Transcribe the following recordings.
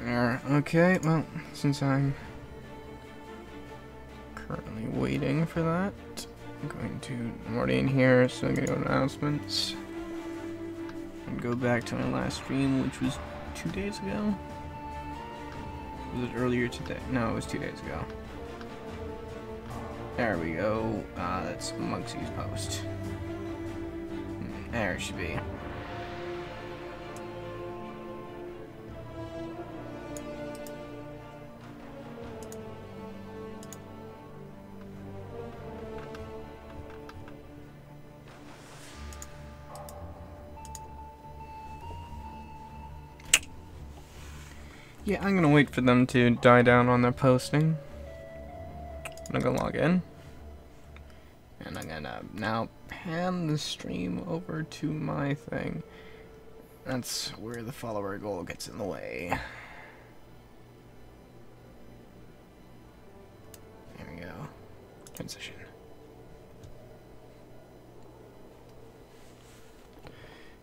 Okay, well, since I'm currently waiting for that, I'm already in here, so I'm gonna go to announcements and go back to my last stream, which was 2 days ago. Was it earlier today? No, it was 2 days ago. There we go. That's Munksy's post. There it should be. Yeah, I'm gonna wait for them to die down on their posting. I'm gonna log in. And I'm gonna now pan the stream over to my thing. That's where the follower goal gets in the way. There we go. Transition.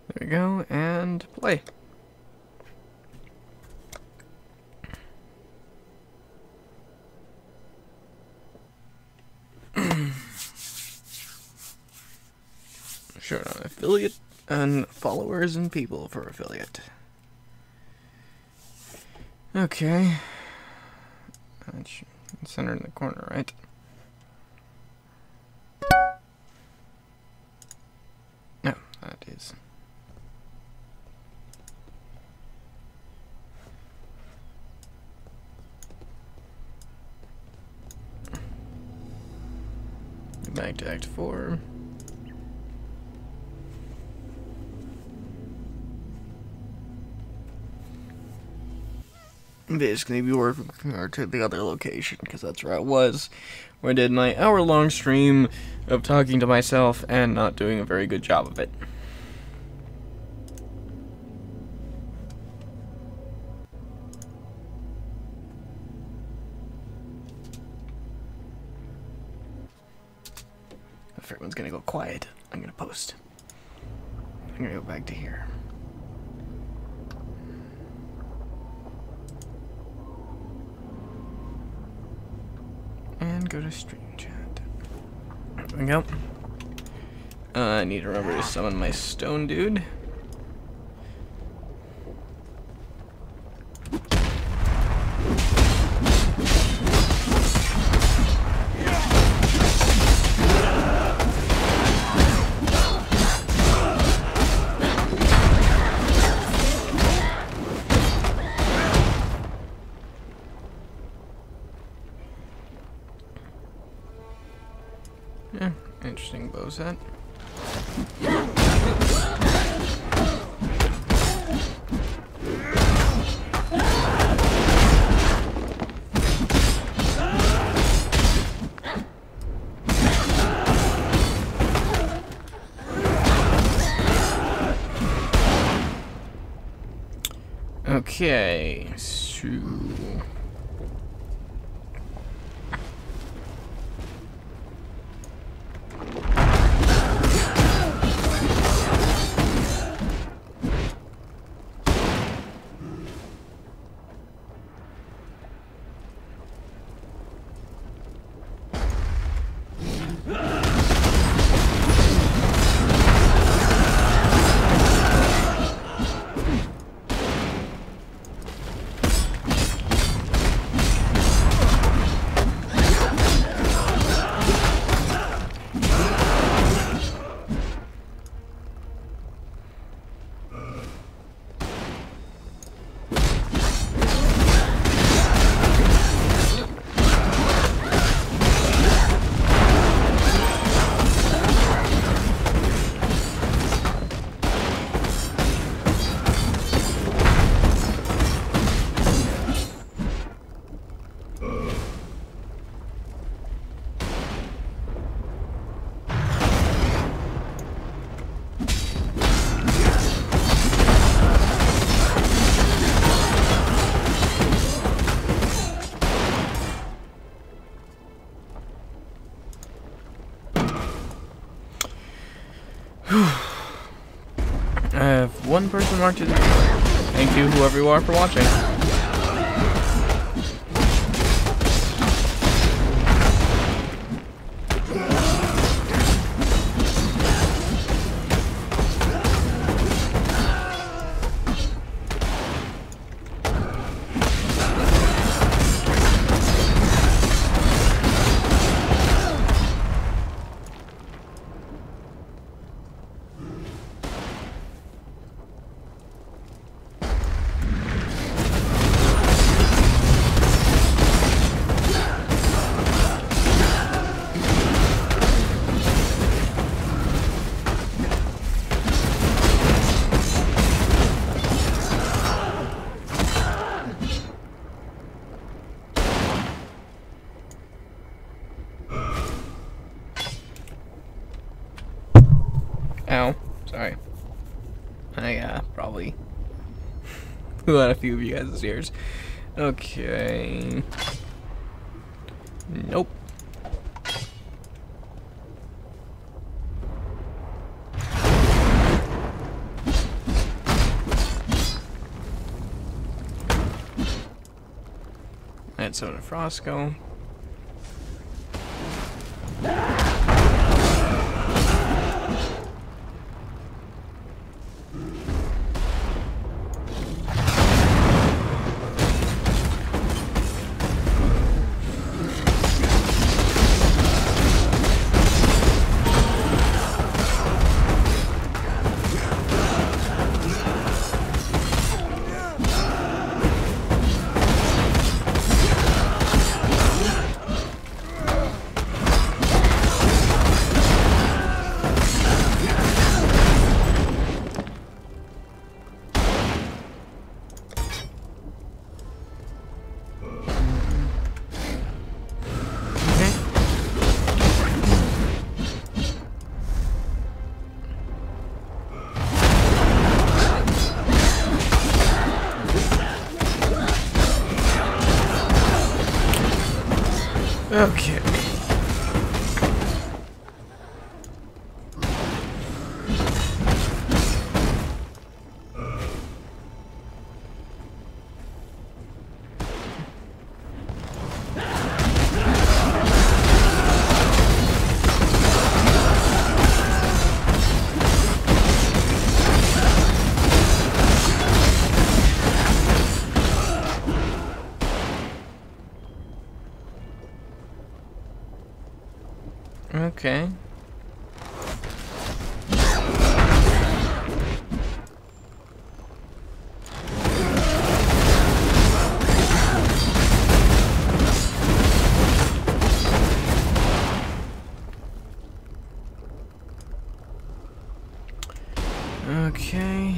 There we go, and play. Sure, on affiliate and followers and people for affiliate. Okay. It's centered in the corner, right? No, that is. Back to Act 4. Basically, we were to the other location, because that's where I was, where I did my hour-long stream of talking to myself and not doing a very good job of it. If everyone's gonna go quiet, I'm gonna post. I'm gonna go back to here. And go to stream chat. There we go. I need to remember to summon my stone dude. Yeah, interesting bow set. Okay, so I have one person marked as a viewer. Thank you, whoever you are, for watching. on a few of you guys' ears. Okay. Nope. And so to Frosco. Okay. Okay. Okay.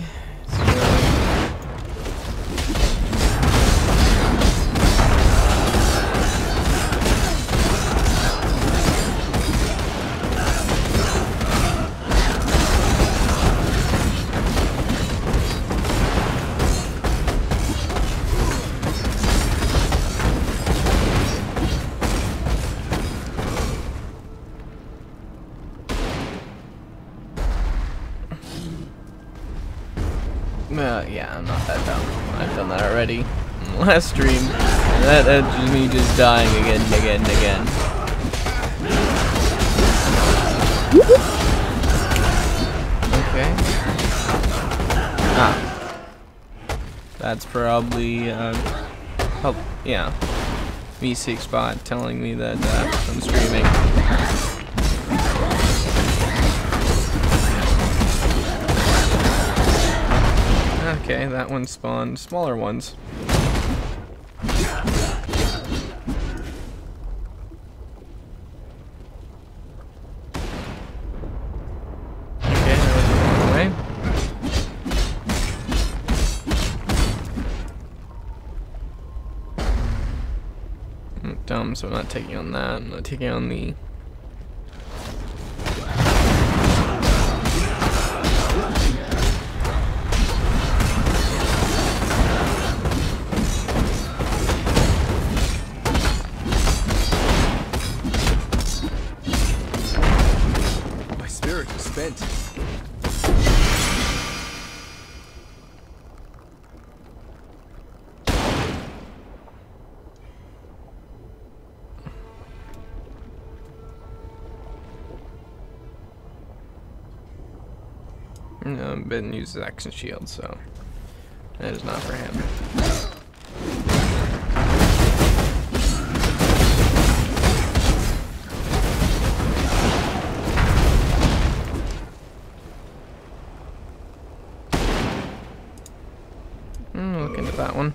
Yeah, I'm not that dumb. I've done that already in the last stream. That's just me just dying again and again and again. Okay. Ah. That's probably, oh, yeah. V6bot telling me that I'm streaming. Okay, that one spawned smaller ones. Okay, that was the wrong way. I'm dumb, so I'm not taking on that. I'm not taking on the... Spent. No, Ben uses action shield, so that is not for him. Look into that one.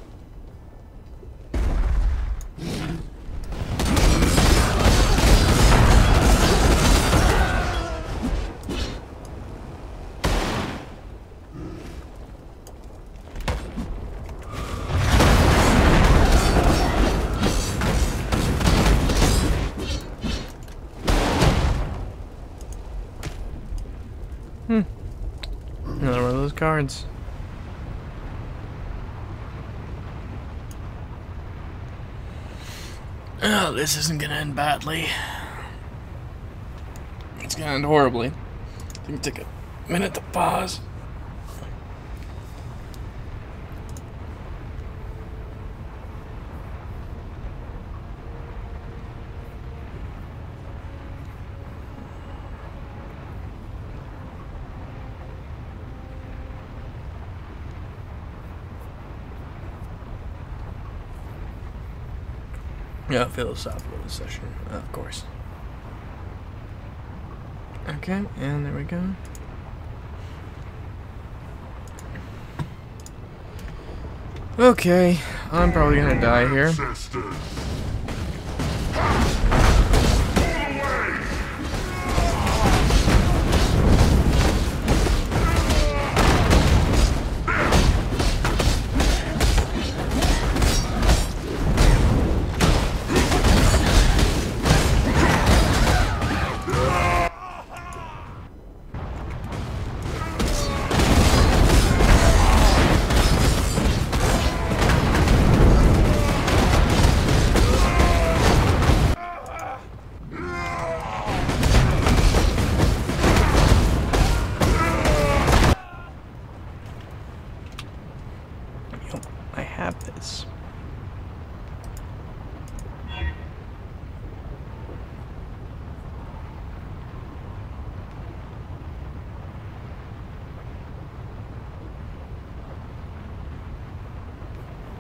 Another one of those cards. Oh, this isn't gonna end badly. It's gonna end horribly. Let me take a minute to pause. Yeah, philosophical session, of course. Okay, and there we go. Okay, I'm probably gonna die here. I have this.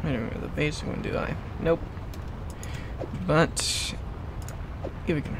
I don't remember the basic one, do I? Nope. But here we go.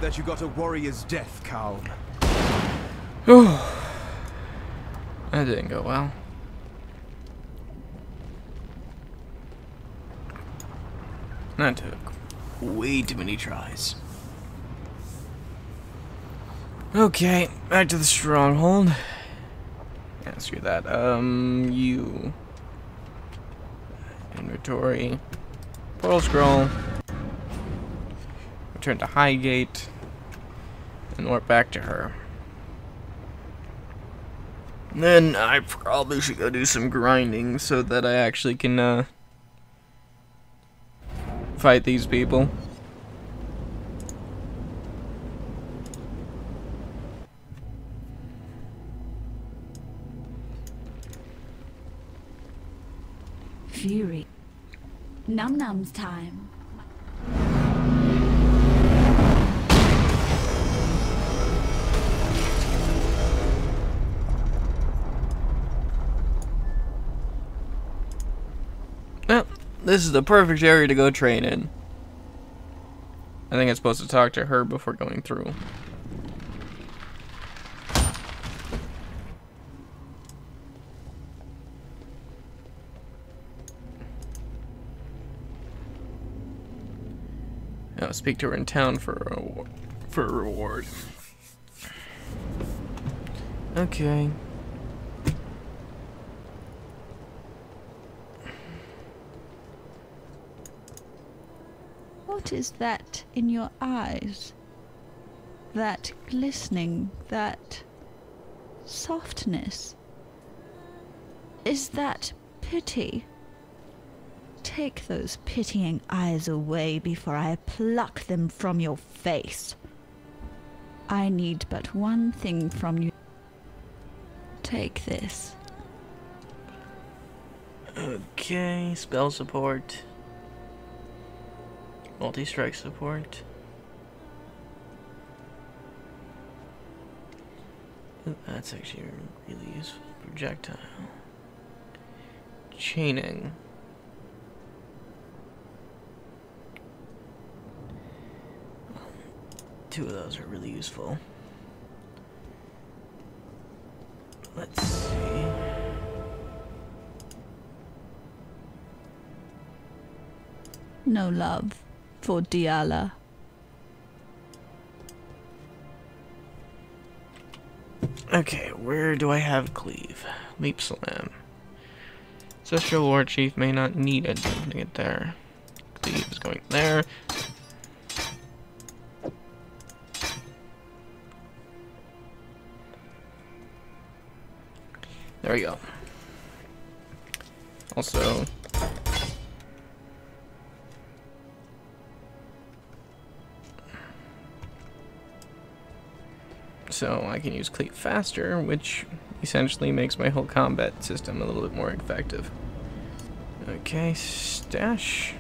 That you got a warrior's death, Kaun. That didn't go well. That took way too many tries. Okay, back to the stronghold. Yeah, screw that. You. Inventory. Portal scroll. Return to Highgate. And warp back to her. Then I probably should go do some grinding so that I actually can, fight these people. Fury. Num Num's time. Well, this is the perfect area to go train in. I think I'm supposed to talk to her before going through. I'll speak to her in town for a reward. Okay. What is that in your eyes? That glistening, that softness? Is that pity? Take those pitying eyes away before I pluck them from your face. I need but one thing from you. Take this. Okay, spell support. Multi-strike support. Ooh, that's actually really useful. Projectile. Chaining. Two of those are really useful. Let's see. No love for Diala. Okay, where do I have cleave? Leap slam. Ancestral War Chief may not need it to get there. Cleave is going there. There we go. Also, so I can use cleave faster, which essentially makes my whole combat system a little bit more effective. Okay, stash.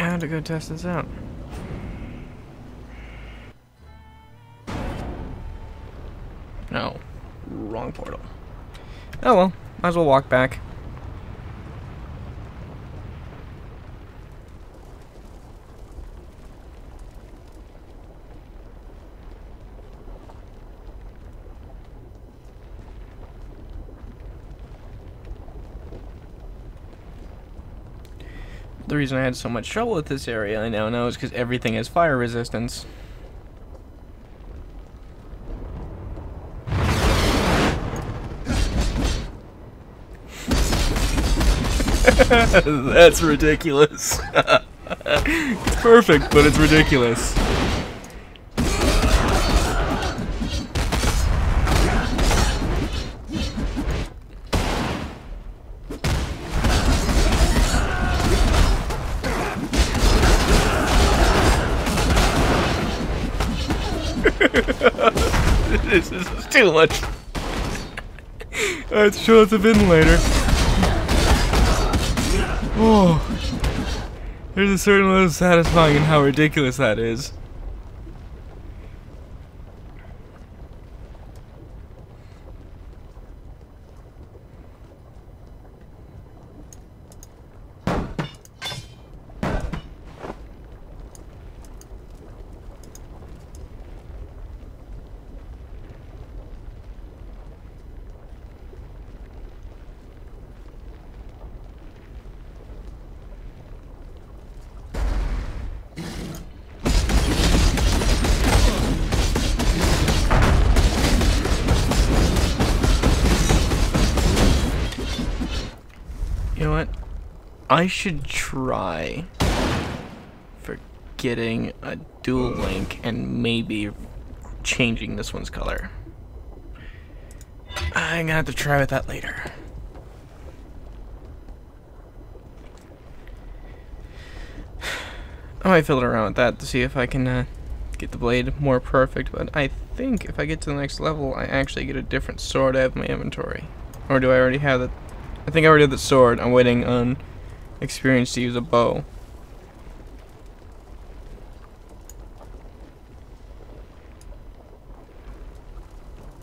I have to go test this out. No, wrong portal. Oh well, might as well walk back. The reason I had so much trouble with this area I now know is because everything has fire resistance. That's ridiculous. It's perfect, but it's ridiculous. This is too much. Alright, show us a bin later. Oh, there's a certain level of satisfying in how ridiculous that is. You know what? I should try for getting a dual link and maybe changing this one's color. I'm gonna have to try with that later. I might fiddle around with that to see if I can get the blade more perfect, but I think if I get to the next level, I actually get a different sword out of my inventory. Or do I already have it? I think I already have the sword. I'm waiting on experience to use a bow.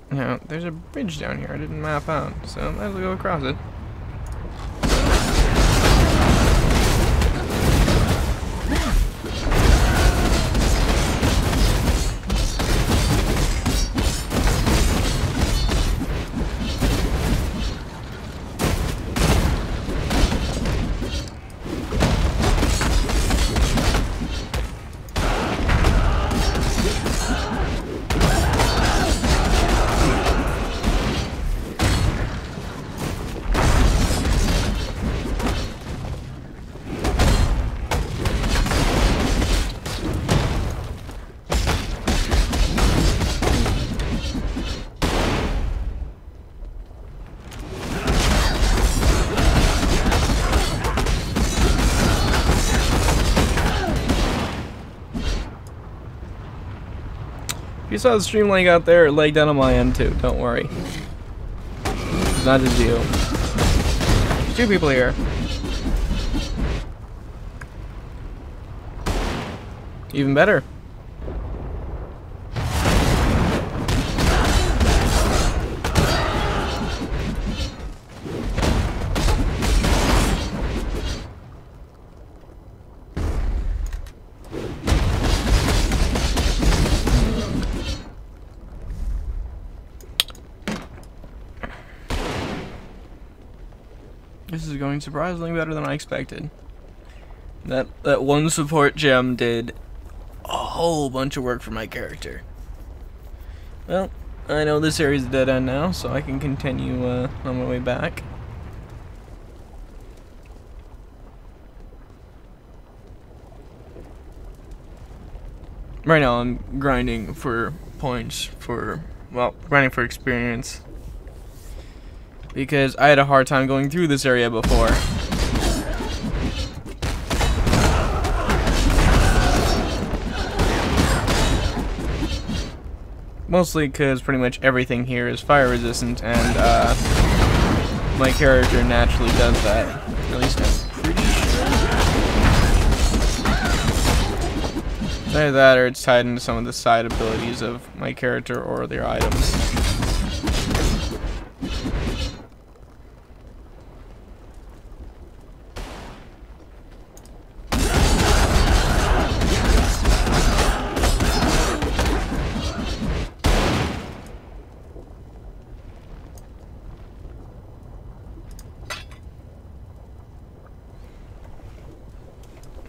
Now, there's a bridge down here I didn't map out, so I might as well go across it. If you saw the stream lag out there, it lagged out on my end too. Don't worry. It's not just you. There's 2 people here. Even better. This is going surprisingly better than I expected. That one support gem did a whole bunch of work for my character. Well, I know this area's a dead end now, so I can continue on my way back. Right now I'm grinding for points grinding for experience. Because I had a hard time going through this area before. Mostly because pretty much everything here is fire resistant, and my character naturally does that. At least I'm pretty sure. Either that or it's tied into some of the side abilities of my character or their items.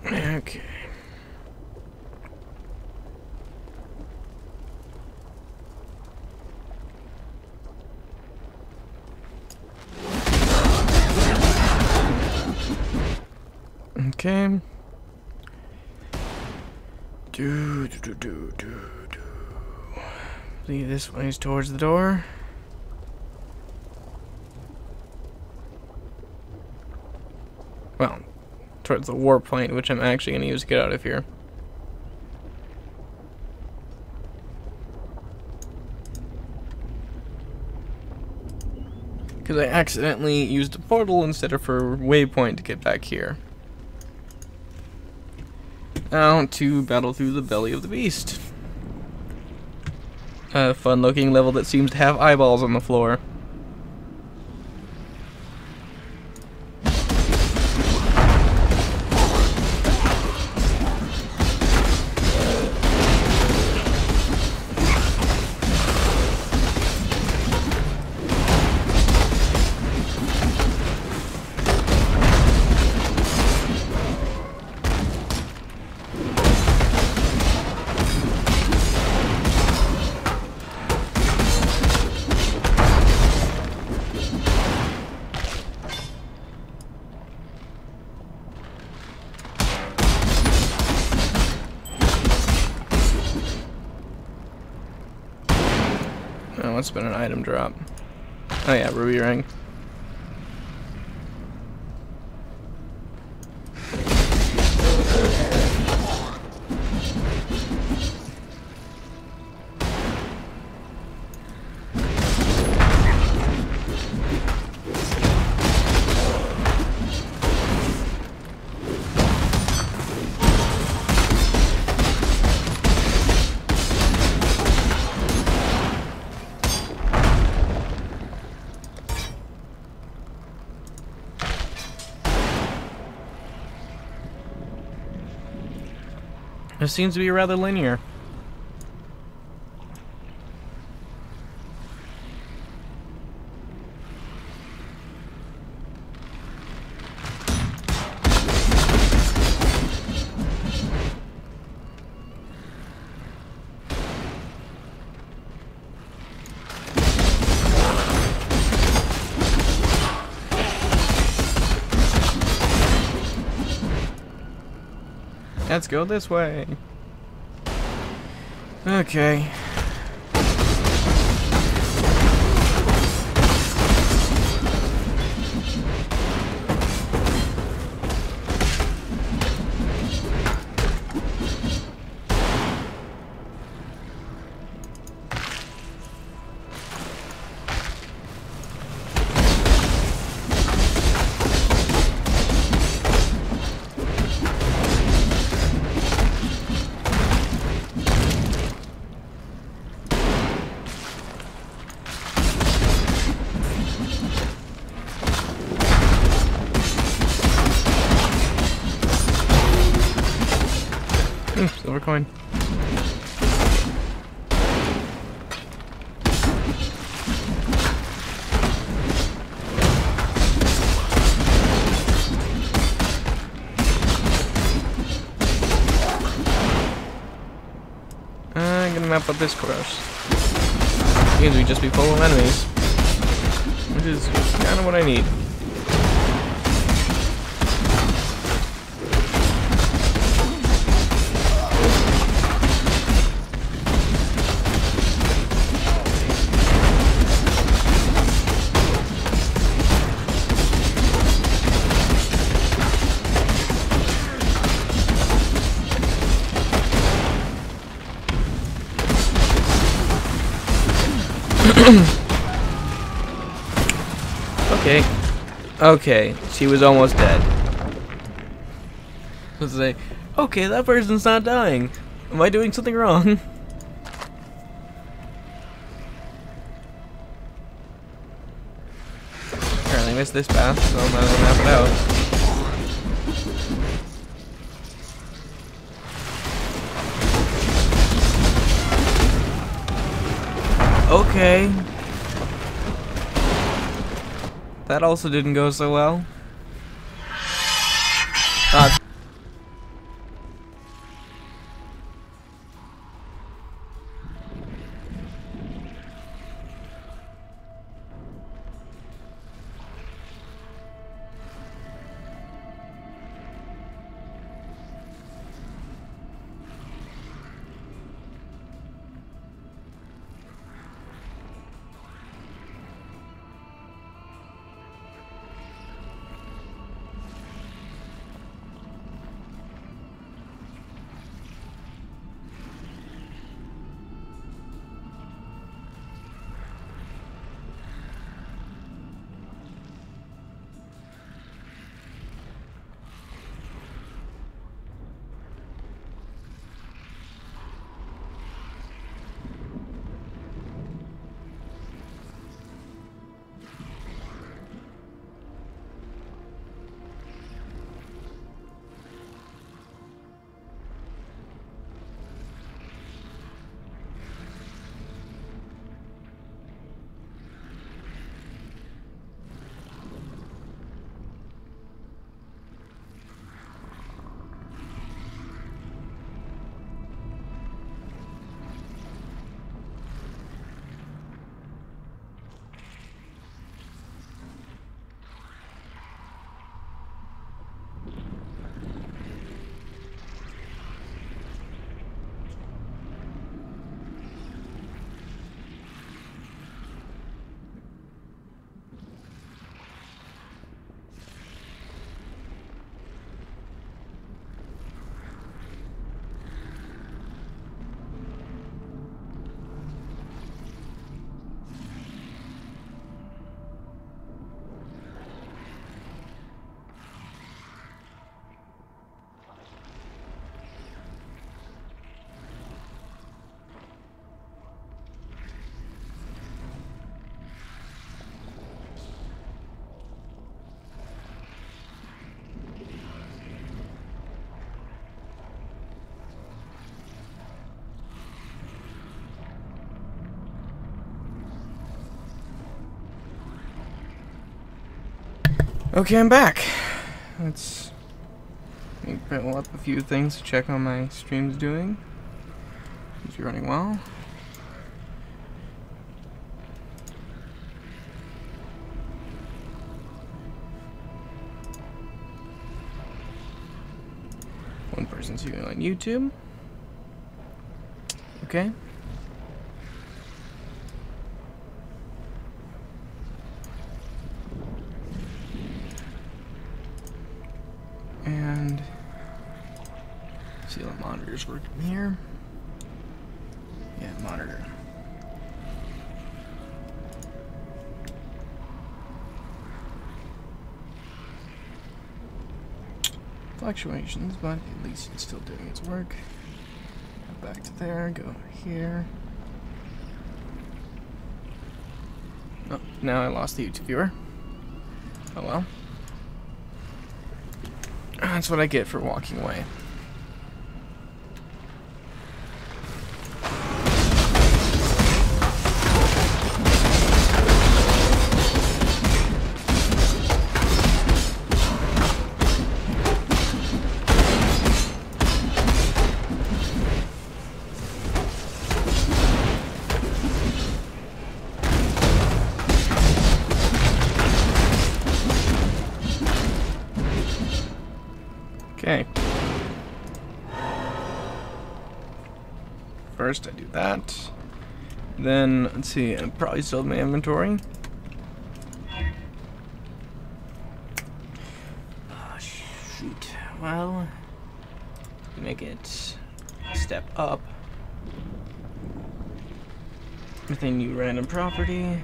Okay. Okay. Lead this way towards the door. Well, towards the warp plane, which I'm actually going to use to get out of here. Because I accidentally used a portal instead of a waypoint to get back here. Now to battle through the belly of the beast. A fun looking level that seems to have eyeballs on the floor. Oh, it's been an item drop. Oh yeah, ruby ring. It seems to be rather linear. Let's go this way. Okay. coin. I'm gonna map up this course. Means we just be full of enemies, which is kind of what I need. Okay. Okay, she was almost dead. Let's say, okay, that person's not dying. Am I doing something wrong? Apparently missed this path, so I'm gonna map it out. Okay. That also didn't go so well. Okay, I'm back. Let's pull up a few things to check how my stream's doing. Is it running well? One person's viewing on YouTube. Okay. And see the monitors working here. Yeah, monitor. Fluctuations, but at least it's still doing its work. Go back to there, go here. Oh, now I lost the YouTube viewer. Oh well. That's what I get for walking away. first I do that. Then, let's see, I probably still have my inventory. Oh, shoot. Well, make it step up. Within new random property.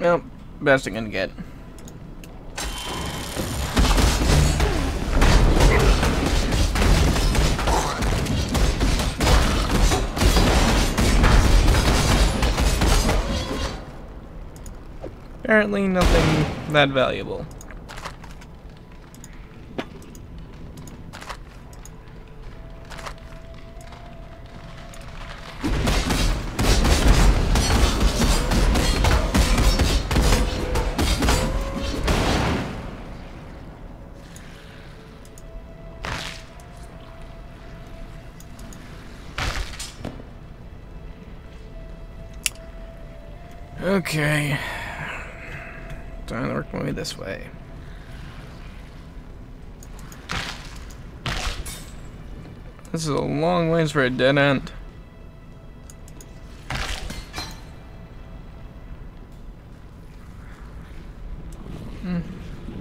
Well, best I'm gonna get. Apparently nothing that valuable. Okay. Time to work my way this way. This is a long ways for a dead end.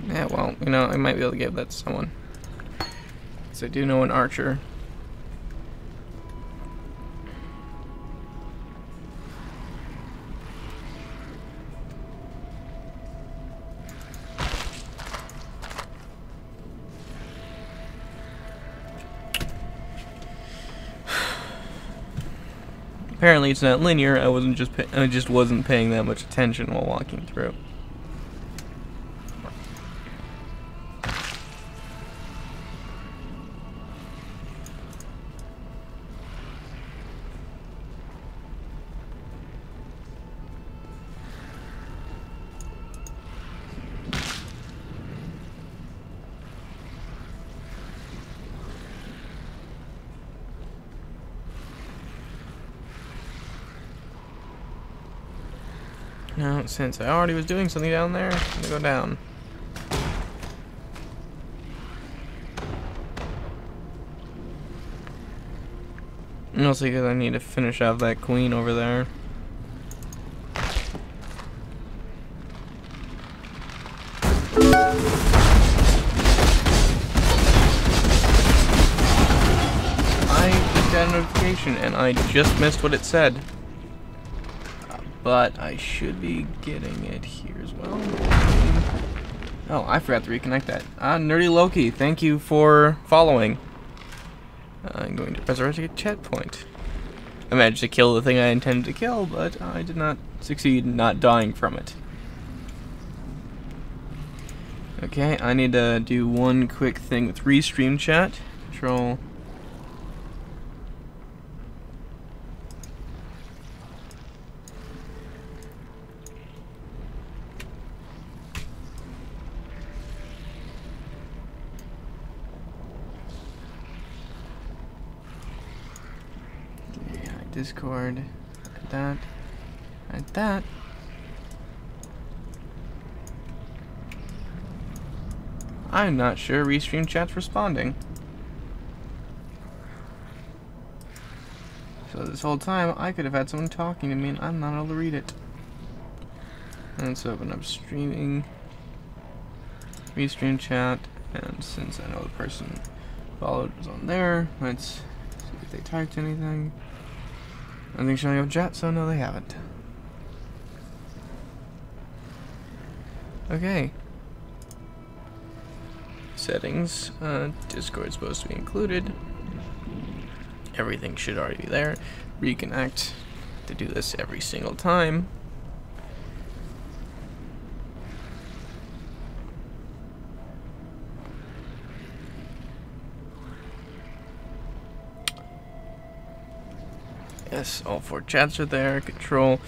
Yeah, well, you know, I might be able to give that to someone. Because I do know an archer. Apparently it's not linear. I just wasn't paying that much attention while walking through. Now, since I already was doing something down there, I'm gonna go down. Mostly because I need to finish off that queen over there. I just got a notification and I just missed what it said. But I should be getting it here as well. Oh, I forgot to reconnect that. Nerdy Loki, thank you for following. I'm going to resurrect a chat point. I managed to kill the thing I intended to kill, but I did not succeed in not dying from it. Okay, I need to do one quick thing with restream chat. Control. Discord, like that, like that. I'm not sure restream chat's responding. So this whole time I could have had someone talking to me and I'm not able to read it. Let's open up streaming, restream chat, and since I know the person followed was on there, let's see if they typed anything. I think showing up chat, so no, they haven't. Okay. Settings. Discord's supposed to be included. Everything should already be there. Reconnect to do this every single time. Yes, all 4 chats are there. Control.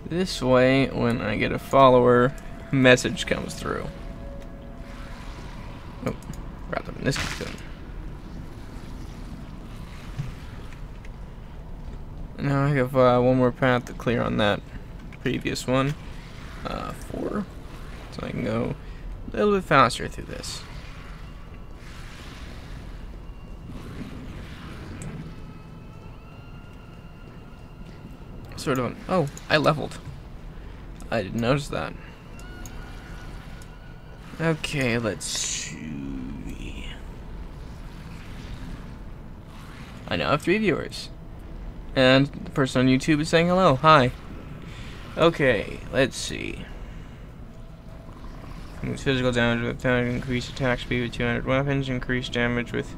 This way, when I get a follower, message comes through. Oh, rather this cocoon. Now I have one more path to clear on that previous one. 4. So I can go a little bit faster through this. Sort of an... Oh, I leveled. I didn't notice that. Okay, let's see. I now have 3 viewers. And the person on YouTube is saying hello. Hi. Okay, let's see. Moves physical damage with attack, increase attack speed with 200 weapons, increase damage with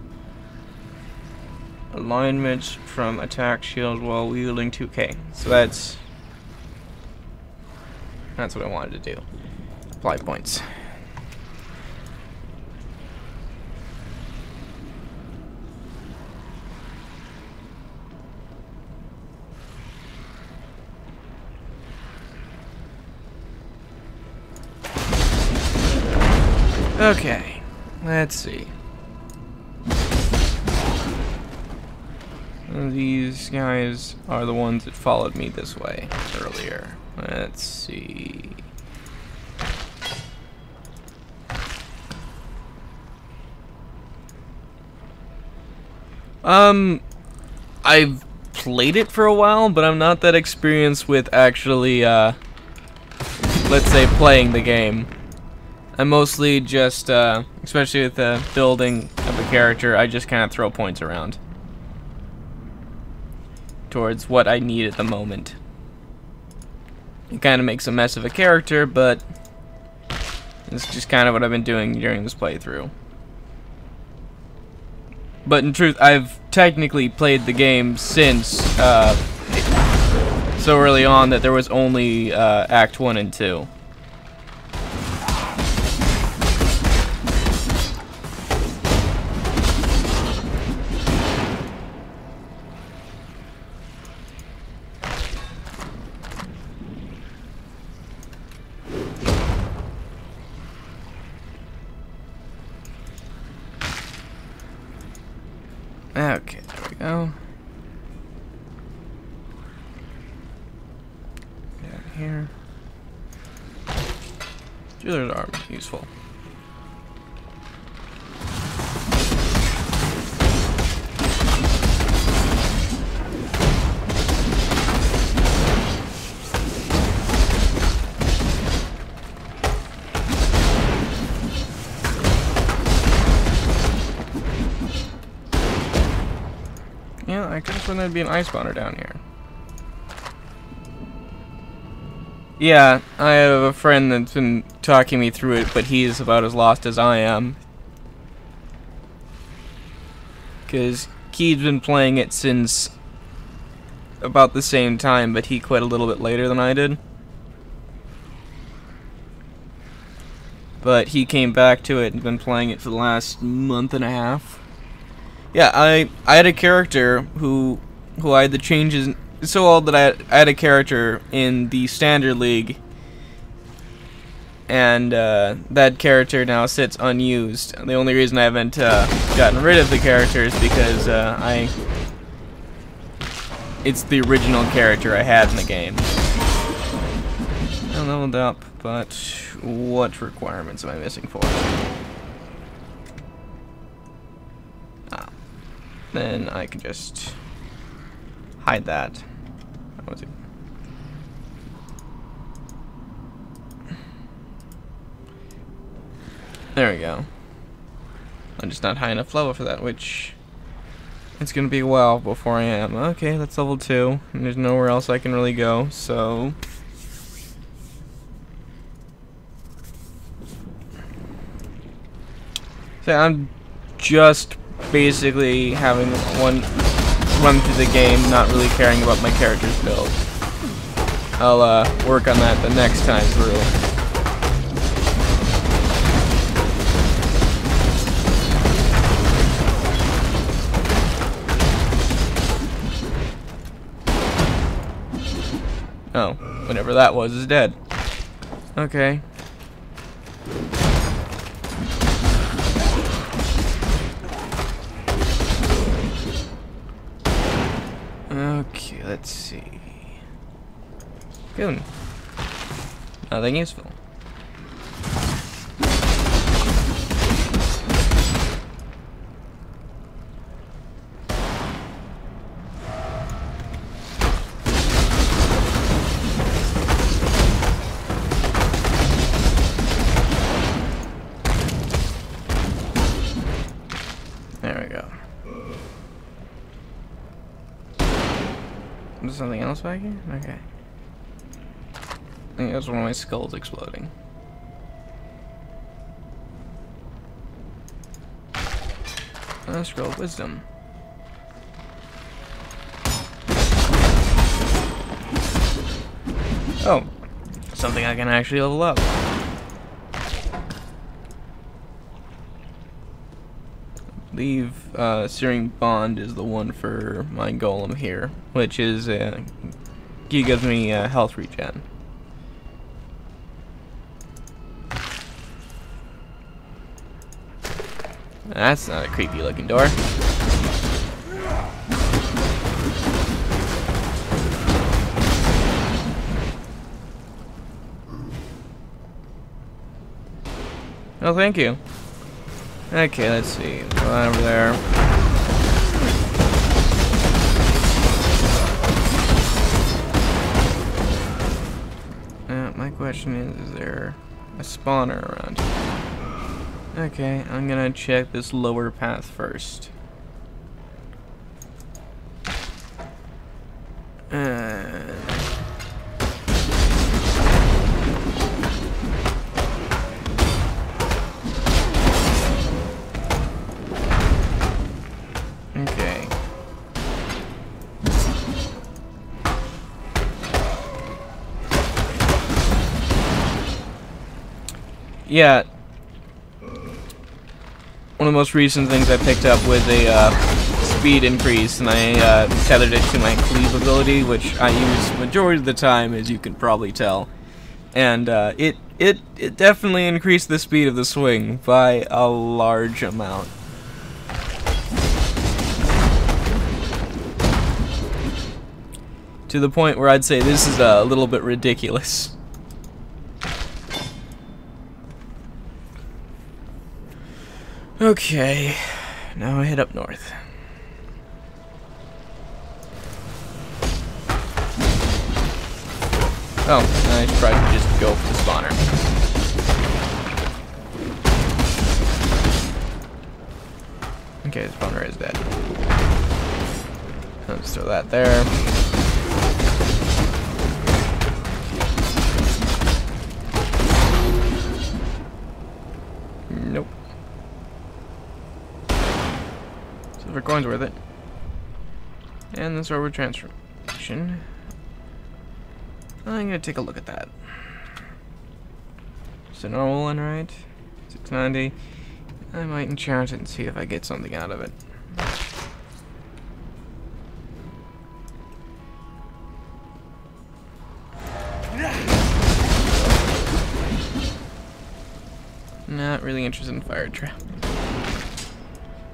alignments from attack shields while wielding 2K. So that's what I wanted to do. Apply points. Okay, let's see. These guys are the ones that followed me this way earlier. Let's see. I've played it for a while, but I'm not that experienced with actually, let's say, playing the game. I'm mostly just, especially with the building of a character, I just kind of throw points around towards what I need at the moment. It kind of makes a mess of a character, but it's just kind of what I've been doing during this playthrough. But in truth, I've technically played the game since so early on that there was only Act 1 and 2. Okay, there we go. Down here. Jeweler's arm, useful. Yeah, I could have sworn there'd be an ice spawner down here. Yeah, I have a friend that's been talking me through it, but he's about as lost as I am. Because he's been playing it since about the same time, but he quit a little bit later than I did. But he came back to it and been playing it for the last month and a half. Yeah, I had a character who I had the changes so old that I had a character in the Standard League, and that character now sits unused. The only reason I haven't gotten rid of the character is because it's the original character I had in the game. I leveled up, but what requirements am I missing for? Then I can just hide that. How was it? There we go. I'm just not high enough level for that, which it's gonna be a while before I am. Okay, that's level 2, and there's nowhere else I can really go, so I'm just basically having one run through the game, not really caring about my character's build. I'll work on that the next time through. Oh, whatever that was is dead. Okay. Okay, let's see. Good. Nothing useful. There we go. Is something else back here? Okay. I think that's one of my skulls exploding. Scroll of wisdom. Oh, something I can actually level up. I believe Searing Bond is the one for my golem here, which is he gives me health regen. That's not a creepy looking door. Oh, thank you. Okay, let's see. Go over there. My question is there a spawner around here? Okay, I'm gonna check this lower path first. Okay. Yeah. One of the most recent things I picked up was a speed increase, and I tethered it to my cleave ability, which I use majority of the time, as you can probably tell. And it definitely increased the speed of the swing by a large amount. To the point where I'd say this is a little bit ridiculous. Okay, now I head up north. Oh, I tried to just go for the spawner. Okay, the spawner is dead. Let's throw that there. Nope. Silver coin's worth it. And the sword transformation. I'm gonna take a look at that. It's a normal one, right? 690. I might enchant it and see if I get something out of it. Not really interested in fire trap.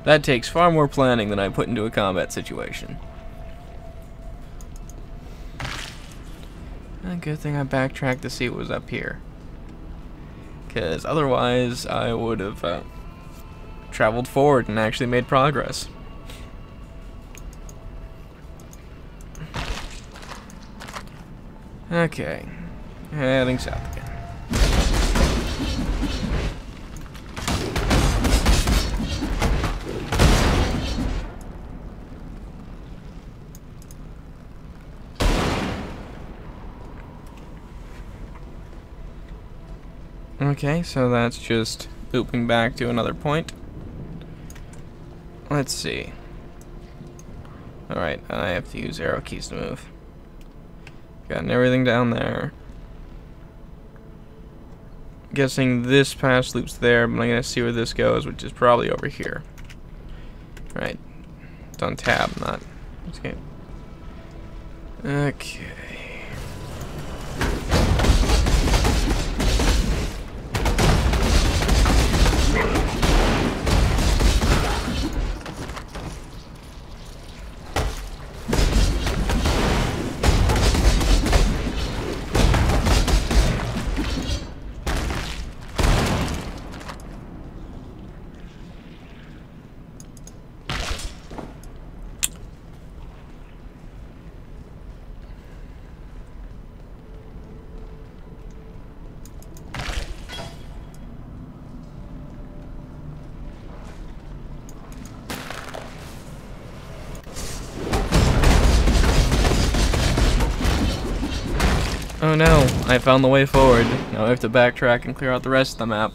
That takes far more planning than I put into a combat situation. A good thing I backtracked to see what was up here. Because otherwise I would have traveled forward and actually made progress. Okay. Heading south again. Okay, so that's just looping back to another point. Let's see. Alright, I have to use arrow keys to move. Gotten everything down there. Guessing this pass loops there, but I'm gonna see where this goes, which is probably over here. Right. It's on tab, not escape. Okay. Oh no, I found the way forward. Now I have to backtrack and clear out the rest of the map.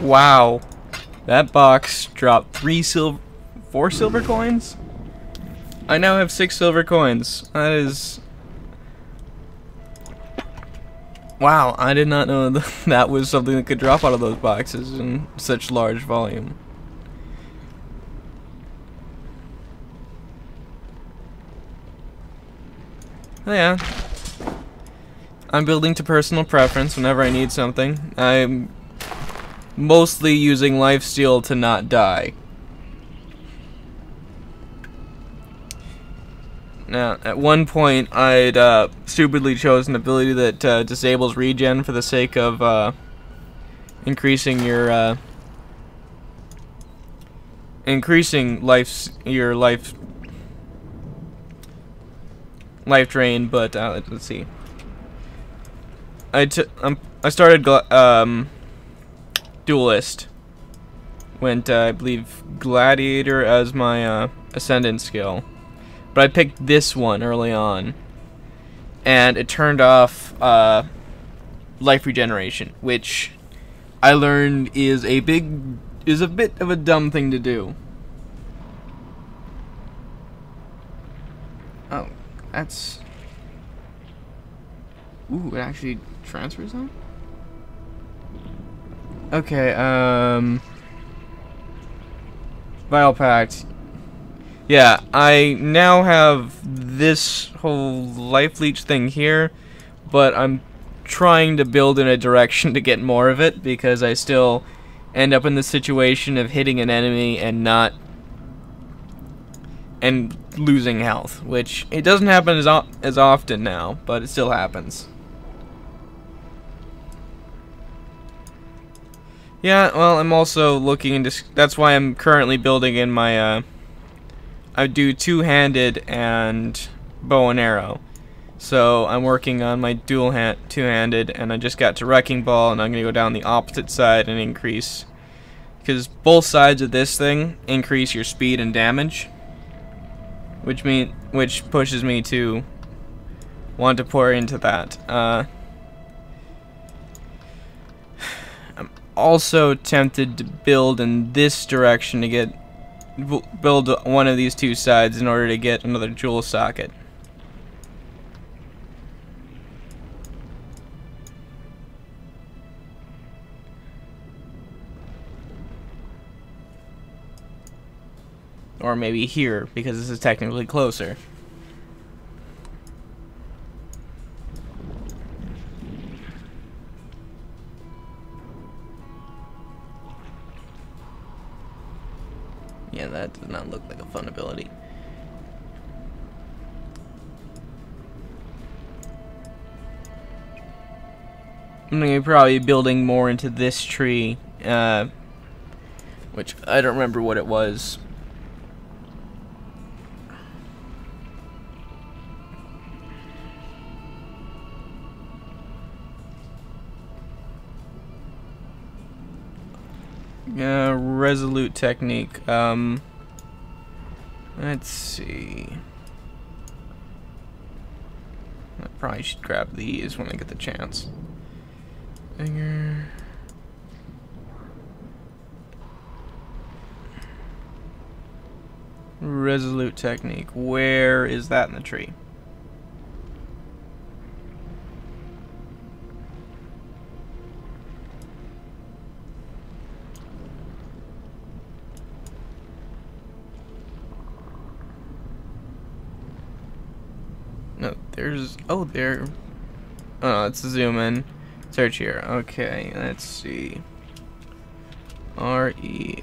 Wow, that box dropped 4 silver coins? I now have 6 silver coins. That is... Wow, I did not know that was something that could drop out of those boxes in such large volume. Oh, yeah. I'm building to personal preference whenever I need something. I'm mostly using lifesteal to not die. Now, at one point, I'd stupidly chose an ability that disables regen for the sake of increasing your life drain. But let's see. I started Duelist. Went I believe Gladiator as my Ascendant skill. But I picked this one early on, and it turned off life regeneration, which I learned is a bit of a dumb thing to do. Oh, that's... Ooh, it actually transfers them? Okay, Vile Pact. Yeah, I now have this whole life leech thing here, but I'm trying to build in a direction to get more of it, because I still end up in the situation of hitting an enemy and losing health, which it doesn't happen as often now, but it still happens. Yeah, well, I'm also looking into... That's why I'm currently building in my, I do two-handed and bow and arrow. So I'm working on my two-handed, and I just got to Wrecking Ball, and I'm going to go down the opposite side and increase... Because both sides of this thing increase your speed and damage. Which pushes me to want to pour into that. I'm also tempted to build in this direction to build one of these two sides in order to get another jewel socket. Or maybe here, because this is technically closer. Yeah, that does not look like a fun ability. I'm going to be probably building more into this tree, which I don't remember what it was. Resolute technique. Let's see. I probably should grab these when I get the chance. Finger. Resolute technique. Where is that in the tree? No, there's... Oh, there... Oh, let's zoom in. Search here. Okay, let's see. R-E...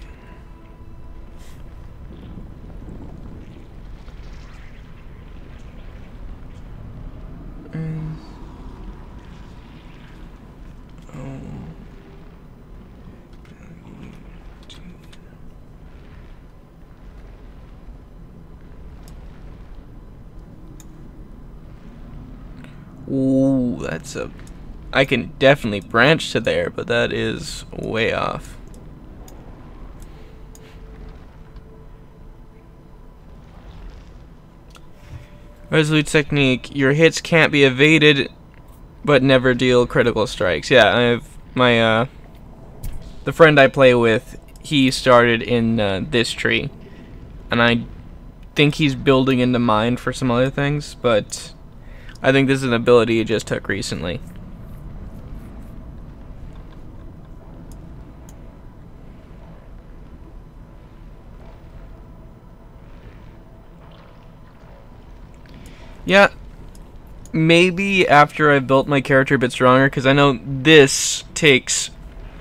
Ooh, that's a... I can definitely branch to there, but that is way off. Resolute technique. Your hits can't be evaded, but never deal critical strikes. Yeah, I have my, the friend I play with, he started in this tree. And I think he's building into mine for some other things, but... I think this is an ability he just took recently. Yeah, maybe after I've built my character a bit stronger, because I know this takes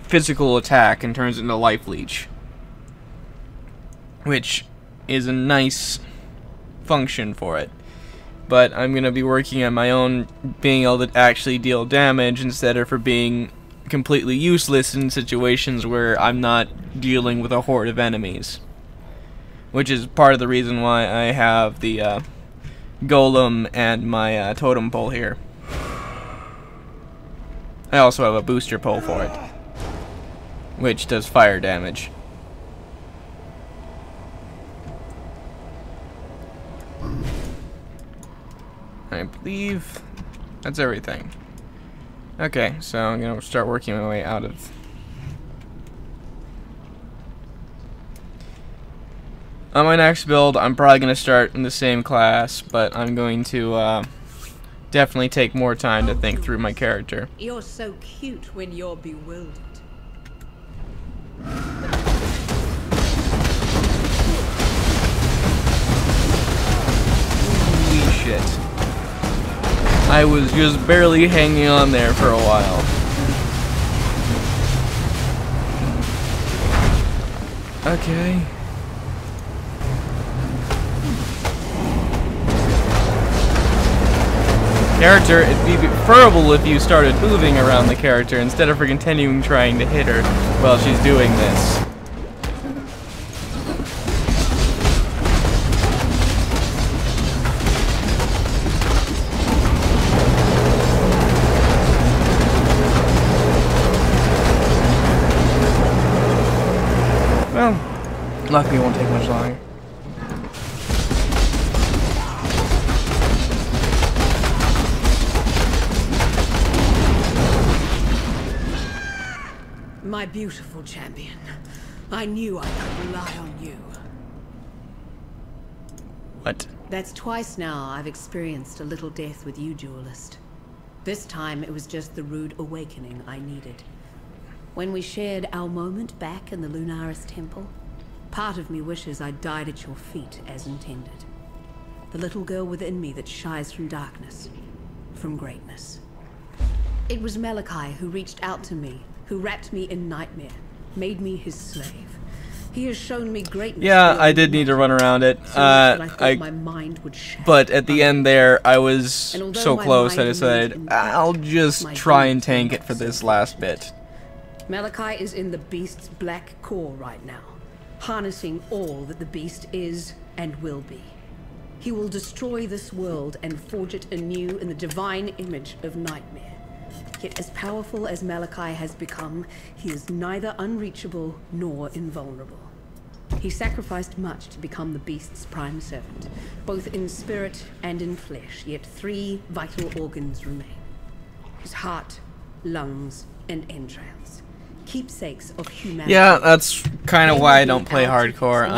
physical attack and turns into life leech, which is a nice function for it. But I'm going to be working on my own being able to actually deal damage instead of for being completely useless in situations where I'm not dealing with a horde of enemies. Which is part of the reason why I have the golem and my totem pole here. I also have a booster pole for it, which does fire damage. I believe that's everything. Okay, so I'm gonna start working my way out of... On my next build, I'm probably gonna start in the same class, but I'm going to definitely take more time to think through my character. You're so cute when you're bewildered. Holy shit. I was just barely hanging on there for a while. Okay. Character, it'd be preferable if you started moving around the character instead of continuing trying to hit her while she's doing this. Well, luckily it won't take much longer. My beautiful champion. I knew I could rely on you. What? That's twice now I've experienced a little death with you, duelist. This time it was just the rude awakening I needed. When we shared our moment back in the Lunaris temple, part of me wishes I'd died at your feet as intended. The little girl within me that shies from darkness, from greatness. It was Malachi who reached out to me, who wrapped me in nightmare, made me his slave. He has shown me greatness. Yeah, I did need to run around it. My mind would shatter. But at the end there, I was so close I decided I'll just try and tank it for this last bit. Malachi is in the beast's black core right now, harnessing all that the beast is and will be. He will destroy this world and forge it anew in the divine image of Nightmare. Yet as powerful as Malachi has become, he is neither unreachable nor invulnerable. He sacrificed much to become the beast's prime servant, both in spirit and in flesh, yet 3 vital organs remain. His heart, lungs, and entrails. Keepsakes of humanity. Yeah, that's kind of why I don't play hardcore.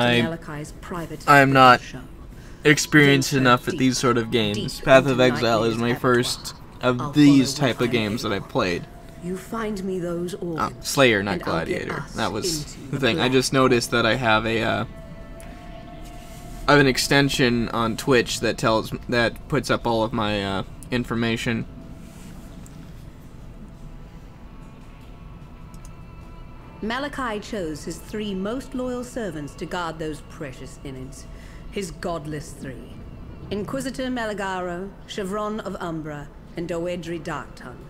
I'm not experienced enough at these sort of games. Path of Exile is my first of these type of games that I've played. You find me those organs, Slayer, not Gladiator. That was the thing. I just noticed that I have a I have an extension on Twitch that puts up all of my information. Malachi chose his 3 most loyal servants to guard those precious innards. His godless 3. Inquisitor Malagaro, Chevron of Umbra, and Doedri Darktongue.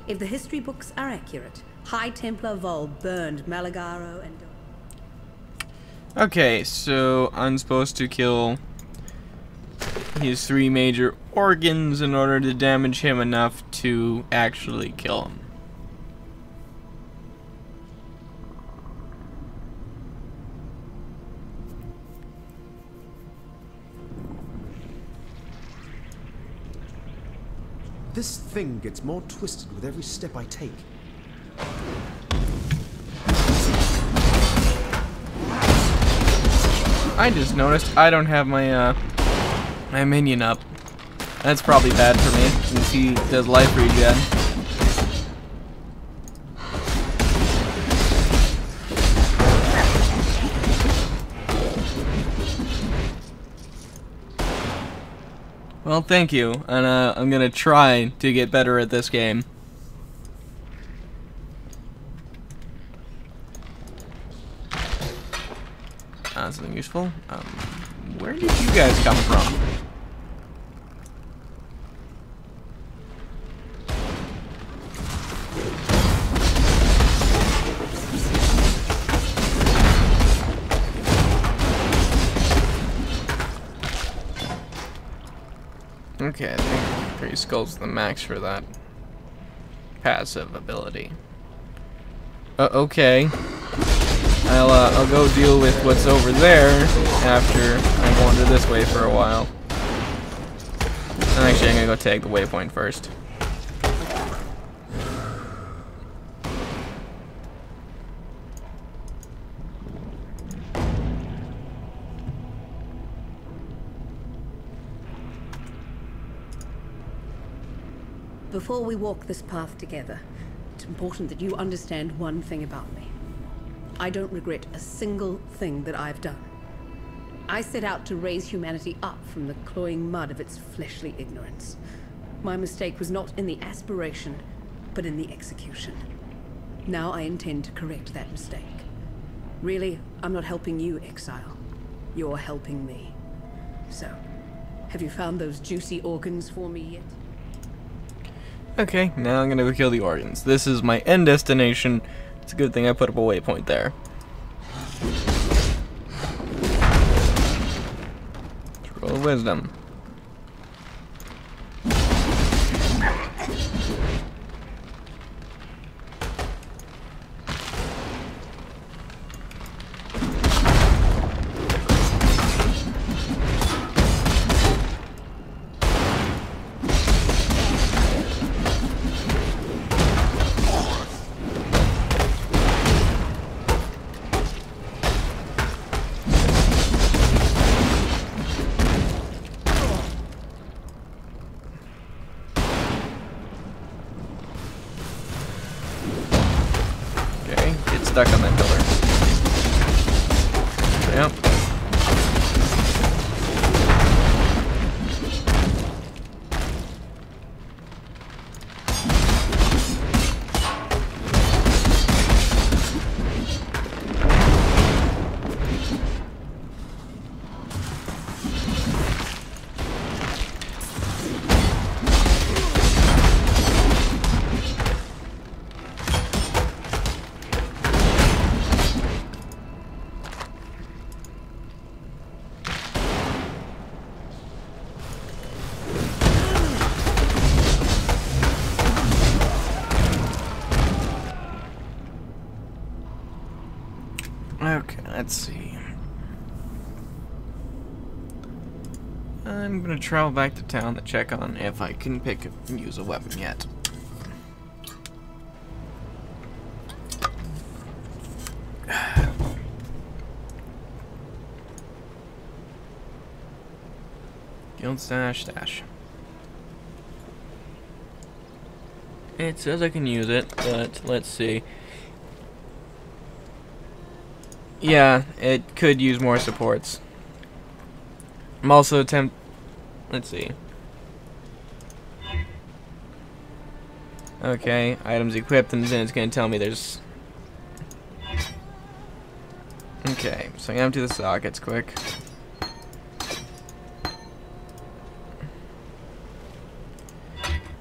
If the history books are accurate, High Templar Vol burned Malagaro and... Okay, so I'm supposed to kill his 3 major organs in order to damage him enough to actually kill him. This thing gets more twisted with every step I take. I just noticed I don't have my my minion up. That's probably bad for me since he does life regen. Well, thank you, and I'm gonna try to get better at this game. Something useful. Where did you guys come from? Okay, I think 3 skulls is the max for that passive ability. Okay. I'll go deal with what's over there after I wander this way for a while. Actually, I'm gonna go tag the waypoint first. Before we walk this path together, it's important that you understand one thing about me. I don't regret a single thing that I've done. I set out to raise humanity up from the cloying mud of its fleshly ignorance. My mistake was not in the aspiration, but in the execution. Now I intend to correct that mistake. Really, I'm not helping you, Exile. You're helping me. So, have you found those juicy organs for me yet? Okay, now I'm gonna go kill the organs. This is my end destination. It's a good thing I put up a waypoint there. Roll of wisdom. Stuck on that pillar. Yep. Okay, let's see. I'm gonna travel back to town to check on if I can use a weapon yet. Guild stash. It says I can use it, but let's see. Yeah, it could use more supports. I'm also let's see. Okay, items equipped, and then it's gonna tell me there's. Okay, so I empty the sockets quick.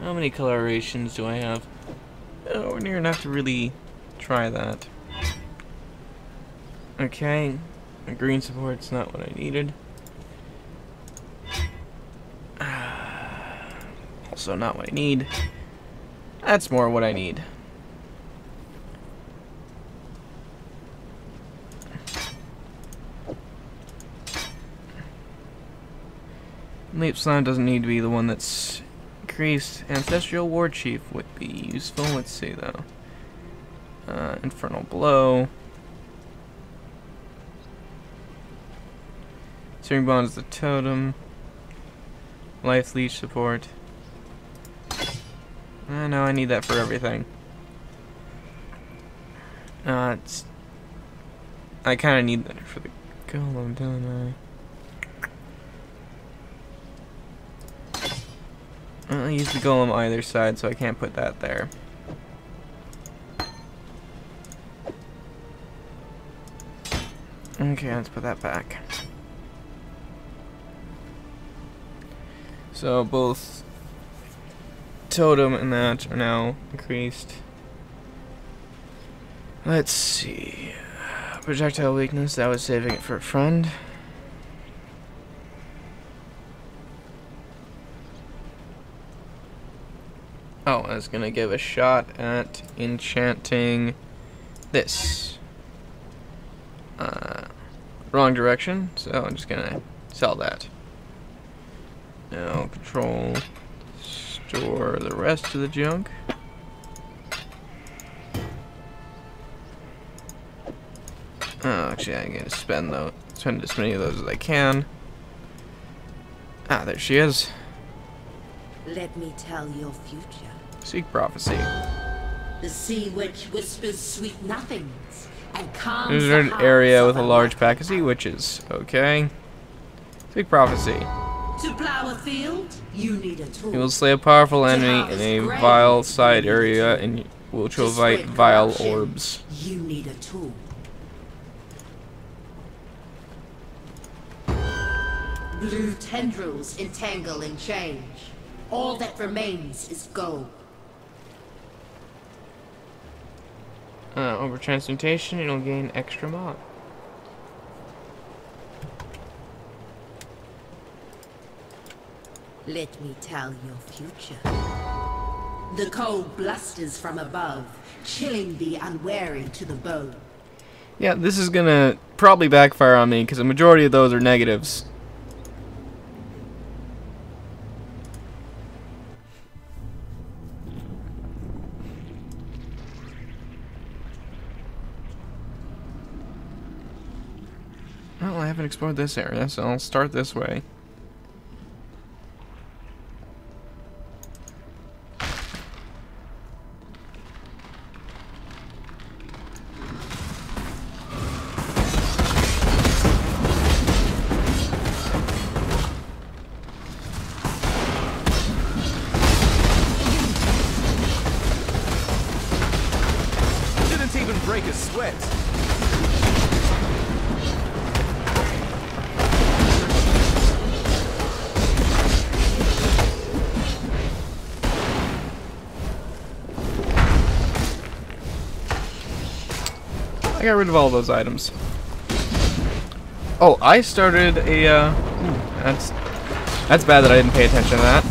How many colorations do I have? Oh, we're near enough to really try that. Okay, the green support's not what I needed. Also not what I need. That's more what I need. Leap Slime doesn't need to be the one that's increased. Ancestral War Chief would be useful. Let's see though. Infernal Blow. Searing Bond is the totem. Life Leech support. No, I need that for everything. I kind of need that for the golem, don't I? I use the golem either side, so I can't put that there. Okay, let's put that back. So both totem and that are now increased. Let's see. Projectile weakness, that was saving it for a friend. Oh, I was gonna give a shot at enchanting this. Wrong direction, so I'm just gonna sell that. Now control, store the rest of the junk. Oh, actually, I'm gonna spend as many of those as I can. Ah, there she is. Let me tell your future. Seek prophecy. The sea witch whispers sweet nothings and calms There's the an hearts area of with a the large lucky. pack of sea witches. Okay. Seek prophecy. To plow a field, you need a tool. You will slay a powerful enemy in a vile side area, and which will invite vile orbs. You need a tool. Blue tendrils entangle and change. All that remains is gold. Over transmutation, it'll gain extra mod. Let me tell your future. The cold blusters from above, chilling the unwary to the bone. Yeah, this is gonna probably backfire on me, because the majority of those are negatives. Well, I haven't explored this area, so I'll start this way. Didn't even break a sweat. I got rid of all those items. Oh, I started a, that's bad that I didn't pay attention to that.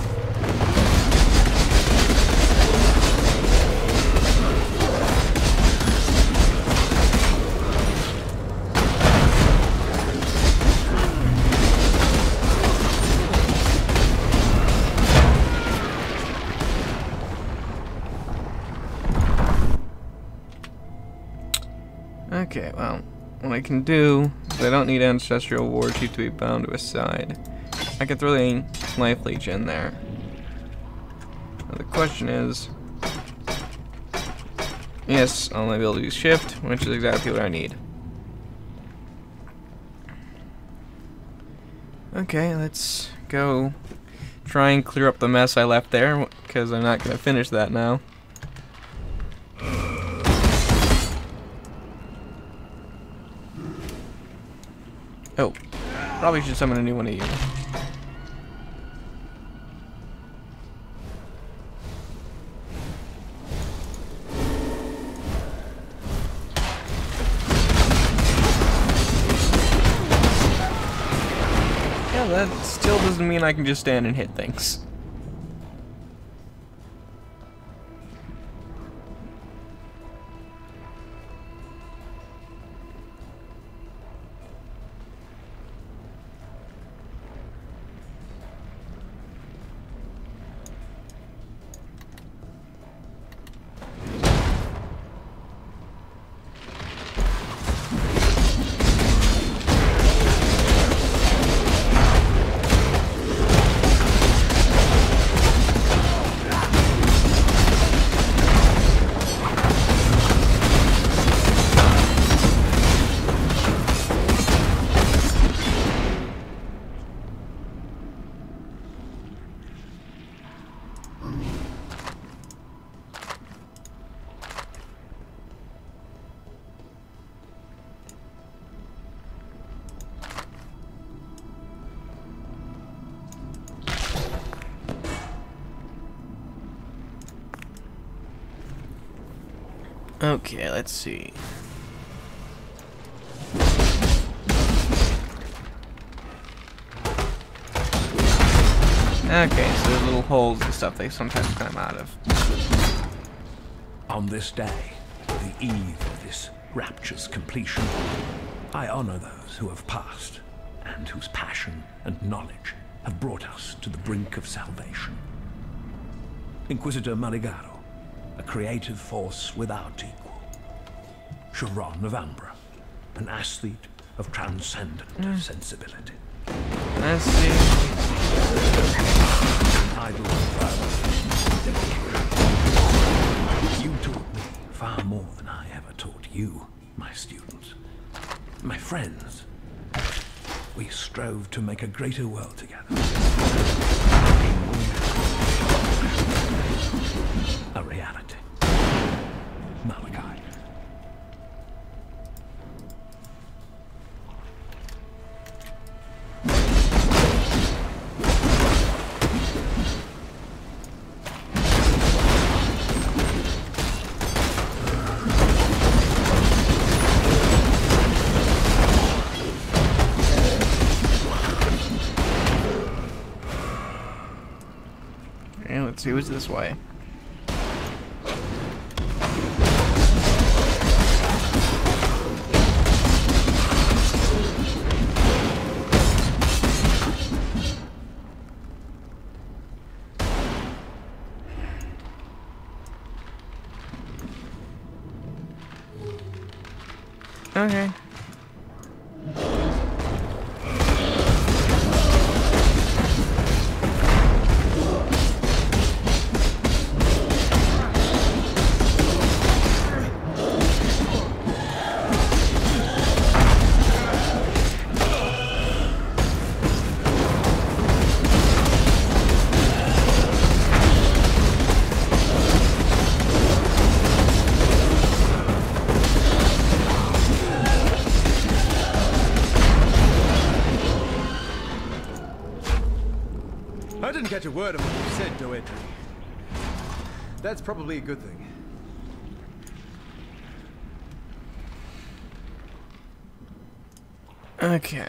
Okay, well, what I can do is I don't need Ancestral War Chief to be bound to a side. I can throw the Life Leech in there. Now the question is, yes, I'll only be able to use Shift, which is exactly what I need. Okay, let's go try and clear up the mess I left there, because I'm not going to finish that now. Oh, probably should summon a new one of you. Yeah, that still doesn't mean I can just stand and hit things. Okay, let's see. Okay, so there's little holes and stuff they sometimes climb out of. On this day, the eve of this rapture's completion, I honor those who have passed and whose passion and knowledge have brought us to the brink of salvation. Inquisitor Maligaro, a creative force without equal. Chiron of Ambra, an athlete of transcendent sensibility. Let's see. Idol you taught me far more than I ever taught you, my students. My friends, we strove to make a greater world together. A reality. Malachi. Okay, let's see who's this way. Okay. I didn't catch a word of what you said, Doedri. That's probably a good thing. Okay.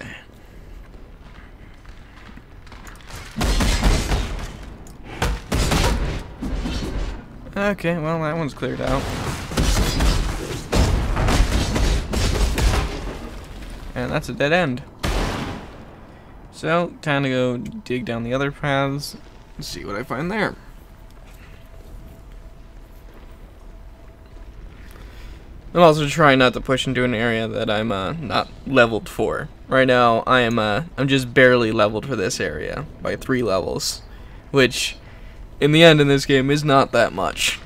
Okay, well, that one's cleared out. And that's a dead end. So, time to go dig down the other paths and see what I find there. I'm also trying not to push into an area that I'm not leveled for. Right now, I'm just barely leveled for this area by 3 levels, which, in the end in this game, is not that much.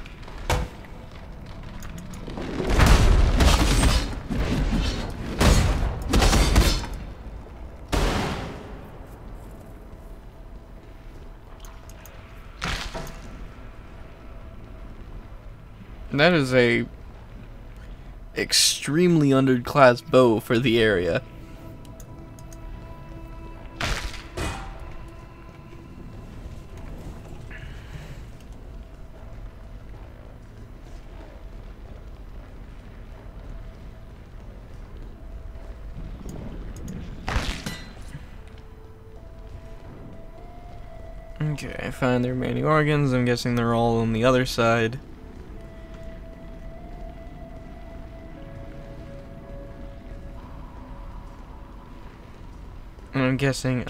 That is a extremely underclass bow for the area. Okay, I found the remaining organs. I'm guessing they're all on the other side. And I'm guessing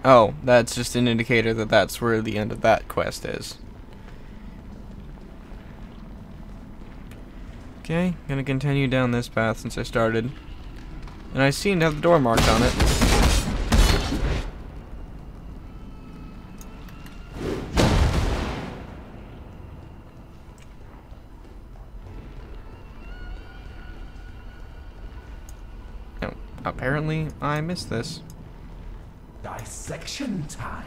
oh, that's just an indicator that that's where the end of that quest is. Okay, gonna continue down this path since I started. And I seem to have the door marked on it. No, apparently I missed this. Dissection time.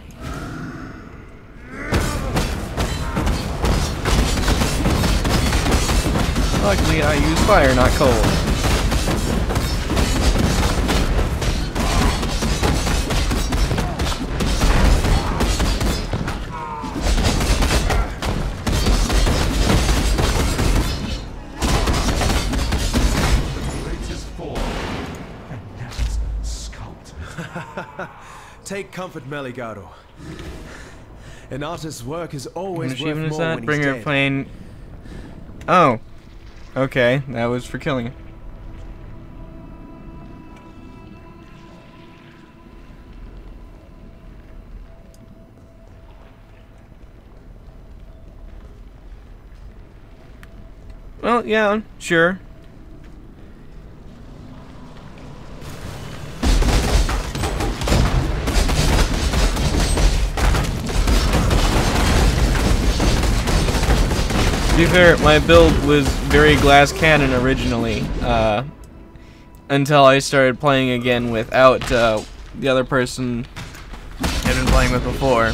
Luckily I use fire, not cold. Greatest form and next sculptor. Take comfort, Meligaro. An artist's work is always Which worth even is more that? when Bring he's her dead. plane. Oh. Okay, that was for killing. Well, yeah, sure. To be fair, my build was very glass cannon originally, until I started playing again without the other person I'd been playing with before.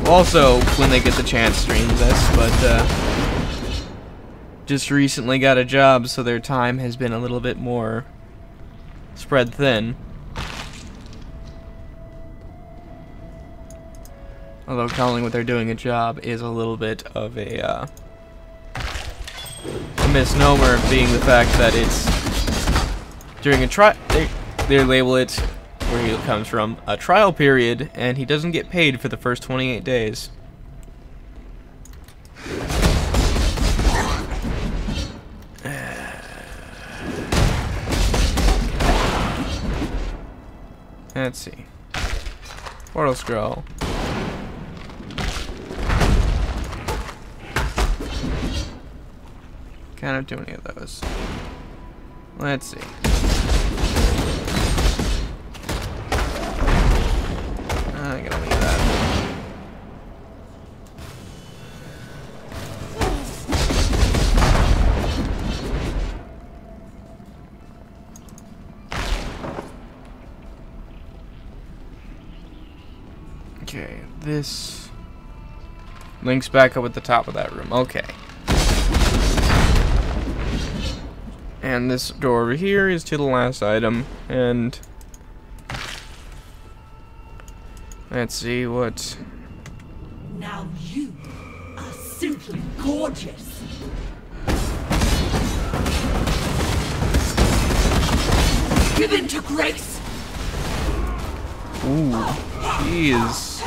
Also, when they get the chance, stream this, but just recently got a job, so their time has been a little bit more spread thin. Although calling what they're doing a job is a little bit of a misnomer, being the fact that it's during a they label it, where he comes from, a trial period, and he doesn't get paid for the first 28 days. Let's see. Portal scroll. Can't do any of those. Let's see. I'm gonna leave that. Okay, this links back up at the top of that room. Okay. And this door over here is to the last item, and let's see what. Now you are simply gorgeous. Give in to grace. Ooh, she is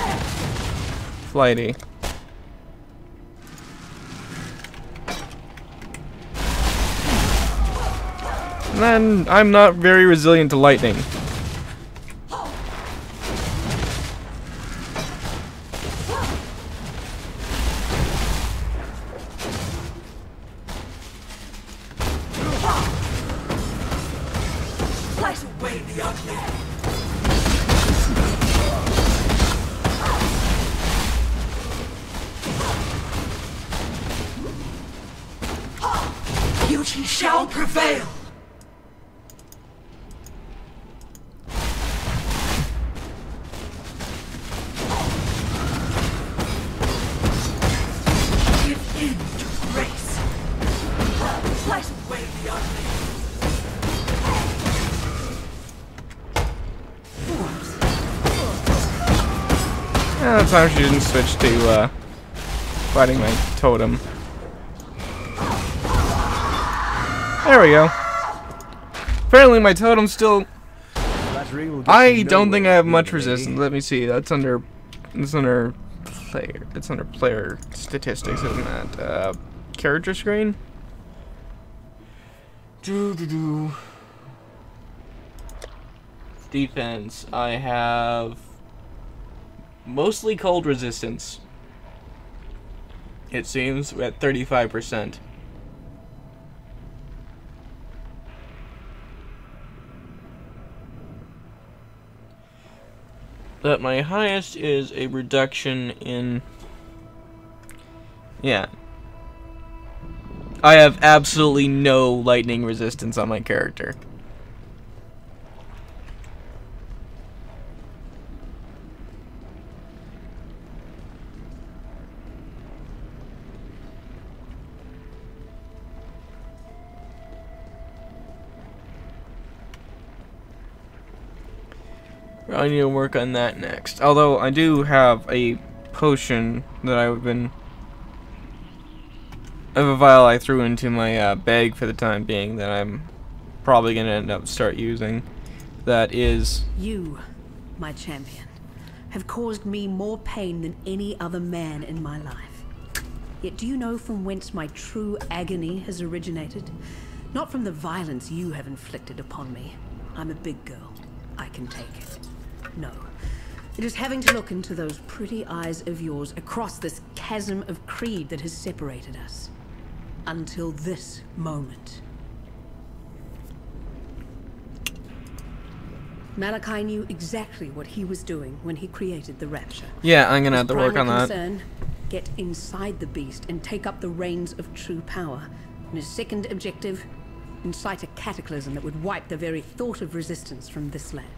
flighty. And then I'm not very resilient to lightning. Slice away the ugly. Beauty shall prevail. Give in to grace. That time she didn't switch to fighting my totem. There we go. Apparently my totem still... Flattery will get I you don't think I nowhere, have much lady. resistance. Let me see. That's under player. It's under player statistics, isn't that? Character screen. Defense. I have mostly cold resistance. It seems at 35%. But my highest is a reduction in... Yeah. I have absolutely no lightning resistance on my character. I need to work on that next. Although I do have a potion that I have a vial I threw into my bag for the time being that I'm probably gonna end up start using. That is... You, my champion, have caused me more pain than any other man in my life. Yet do you know from whence my true agony has originated? Not from the violence you have inflicted upon me. I'm a big girl. I can take it. No. It is having to look into those pretty eyes of yours across this chasm of creed that has separated us. Until this moment. Malachi knew exactly what he was doing when he created the Rapture. Yeah, I'm gonna have His to work on primal that. concern, get inside the beast and take up the reins of true power. And his second objective, incite a cataclysm that would wipe the very thought of resistance from this land.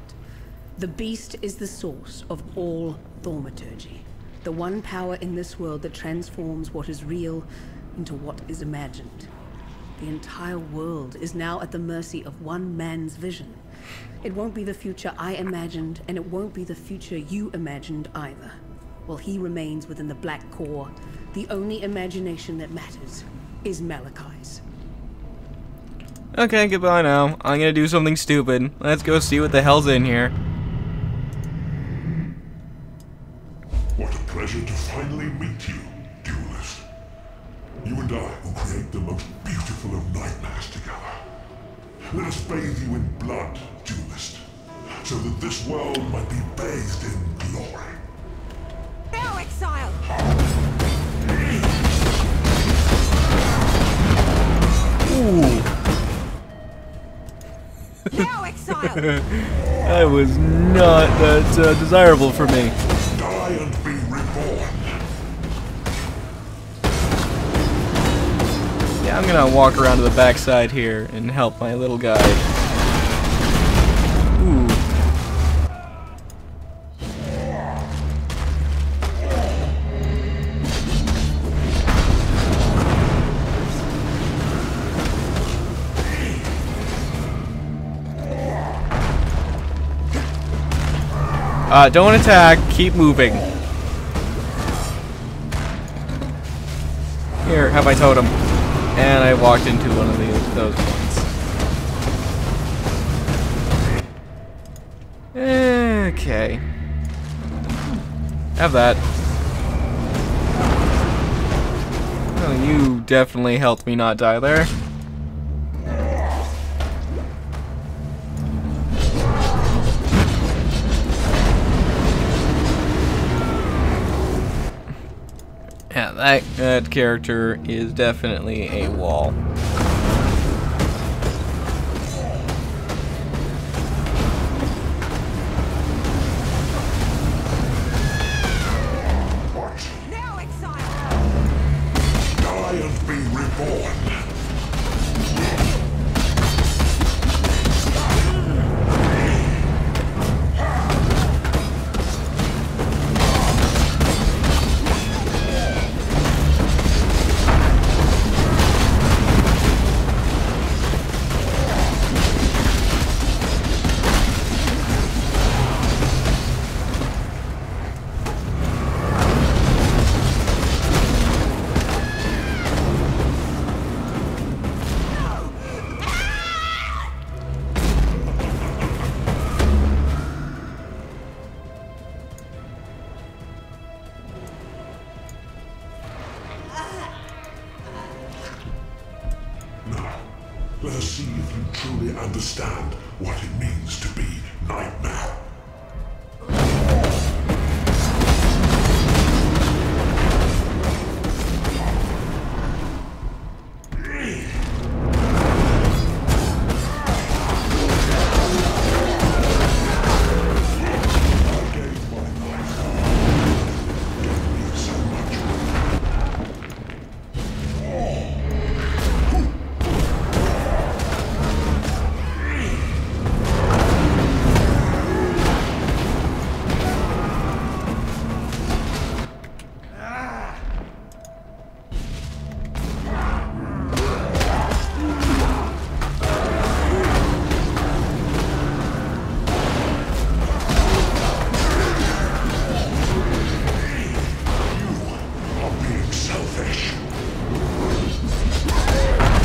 The beast is the source of all thaumaturgy. The one power in this world that transforms what is real into what is imagined. The entire world is now at the mercy of one man's vision. It won't be the future I imagined, and it won't be the future you imagined either. While he remains within the Black Core, the only imagination that matters is Malachi's. Okay, goodbye now. I'm gonna do something stupid. Let's go see what the hell's in here. What a pleasure to finally meet you, duelist. You and I will create the most beautiful of nightmares together. Let us bathe you in blood, duelist, so that this world might be bathed in glory. Now, Exile! Ooh. Now, Exile! That was not that desirable for me. Die and be reborn. Yeah, I'm gonna walk around to the backside here and help my little guy. Ooh. Don't attack, keep moving. Here, have my totem. And I walked into one of those ones. Okay. Have that. Oh, you definitely helped me not die there. Yeah, that character is definitely a wall. Now, Exile! Die and be reborn.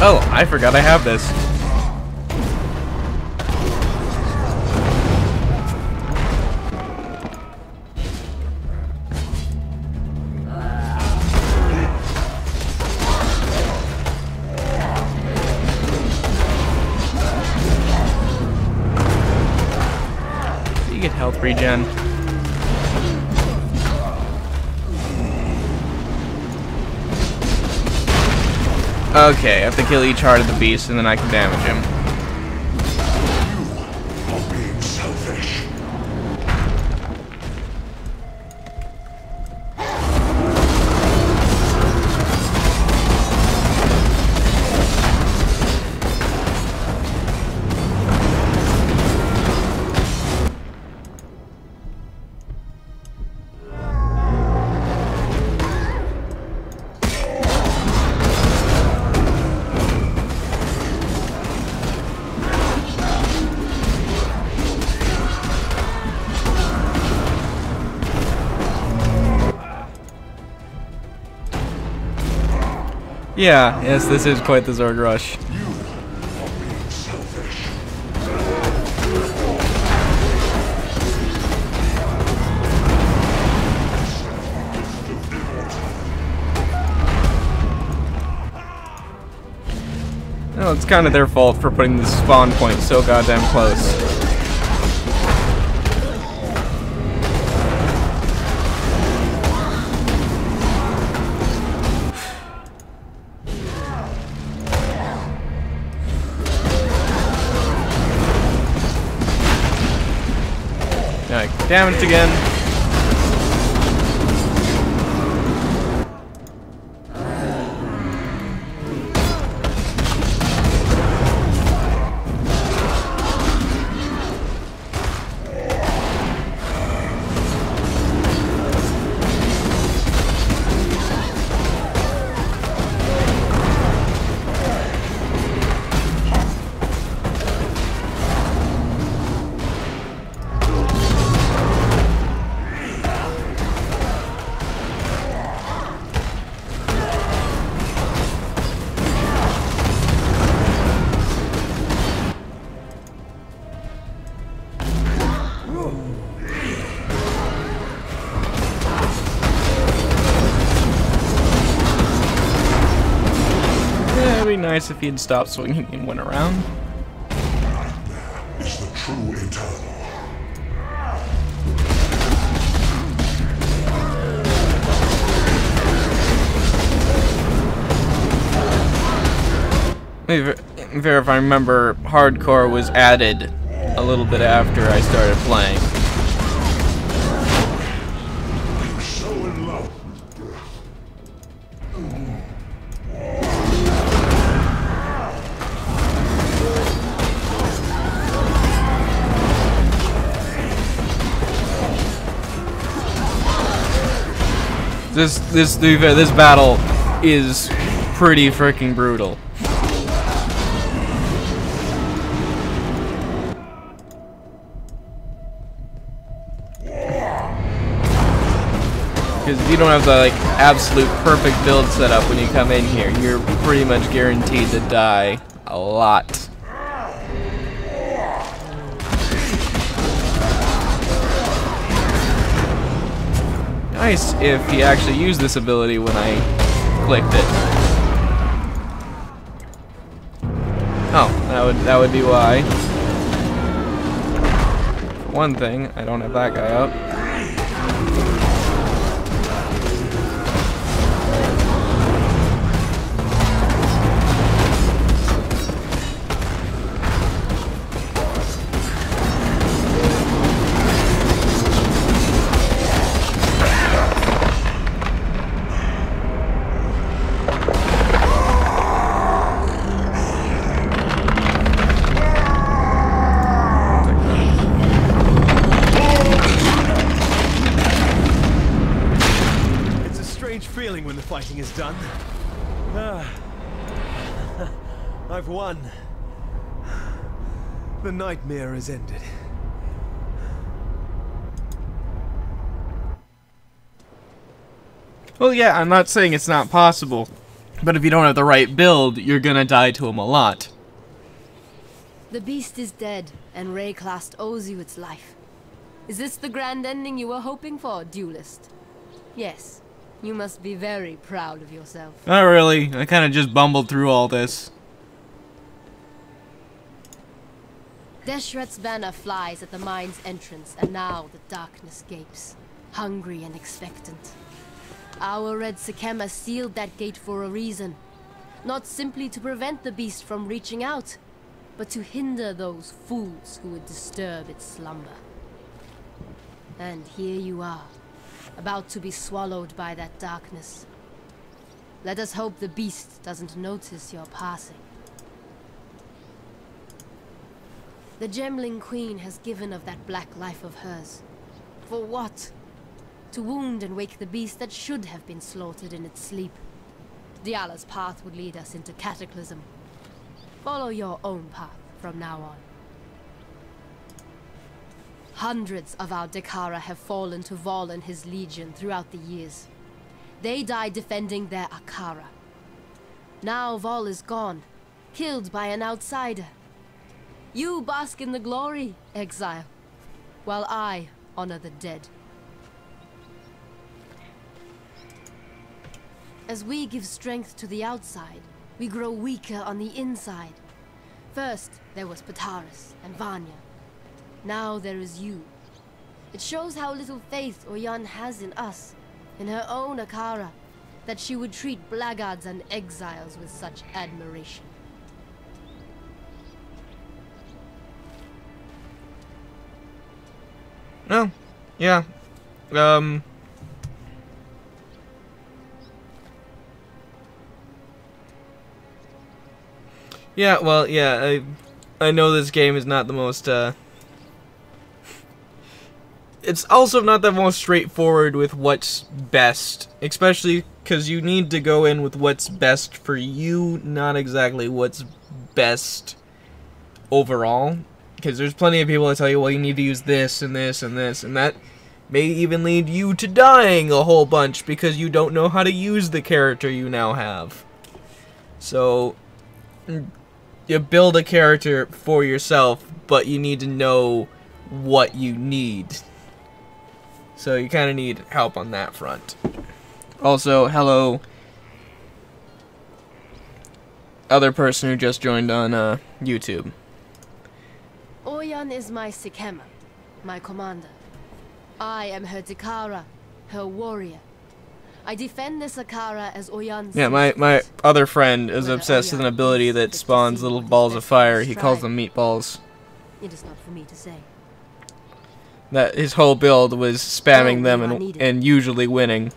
Oh, I forgot I have this. You get health regen. Okay, I have to kill each heart of the beast and then I can damage him. You are being selfish. Yeah, yes, this is quite the Zord rush. You are being selfish. Well, it's kind of their fault for putting the spawn point so goddamn close. Damaged again. It'd be nice if he'd stop swinging and went around. Is the true eternal. If I remember, hardcore was added a little bit after I started playing. I'm so in love. This battle is pretty freaking brutal. Because if you don't have the like absolute perfect build setup when you come in here, you're pretty much guaranteed to die a lot. Nice if he actually used this ability when I clicked it. Oh, that would be why. For one thing, I don't have that guy up. Feeling when the fighting is done. I've won. The nightmare is ended. Well, yeah, I'm not saying it's not possible, But if you don't have the right build, you're gonna die to him a lot. The beast is dead, and Rayclast owes you its life. Is this the grand ending you were hoping for, duelist? Yes. You must be very proud of yourself. Not really. I kind of just bumbled through all this. Deshret's banner flies at the mine's entrance, and now the darkness gapes, hungry and expectant. Our red Sekema sealed that gate for a reason. Not simply to prevent the beast from reaching out, but to hinder those fools who would disturb its slumber. And here you are, about to be swallowed by that darkness. Let us hope the beast doesn't notice your passing. The Gemling Queen has given of that black life of hers. For what? To wound and wake the beast that should have been slaughtered in its sleep. Diala's path would lead us into Cataclysm. Follow your own path from now on. Hundreds of our Dekara have fallen to Vol and his legion throughout the years. They died defending their Akara. Now Vol is gone, killed by an outsider. You bask in the glory, Exile, while I honor the dead. As we give strength to the outside, we grow weaker on the inside. First, there was Pataris and Vanya. Now there is you. It shows how little faith Oyan has in us, in her own Akara, that she would treat blackguards and exiles with such admiration. No. Yeah. Yeah, well, yeah, I know this game is not the most, it's also not the most straightforward with what's best, especially because you need to go in with what's best for you, not exactly what's best overall. Because there's plenty of people that tell you, well, you need to use this and this and this, and that may even lead you to dying a whole bunch because you don't know how to use the character you now have. So, you build a character for yourself, but you need to know what you need. So you kind of need help on that front. Also, hello, other person who just joined on YouTube. Oyan is my Sekema, my commander. I am her Dekara, her warrior. I defend this Akara as Oyan's... Yeah, my other friend is obsessed with an ability that spawns little balls of fire. He calls them meatballs. It is not for me to say. That his whole build was spamming them and usually winning.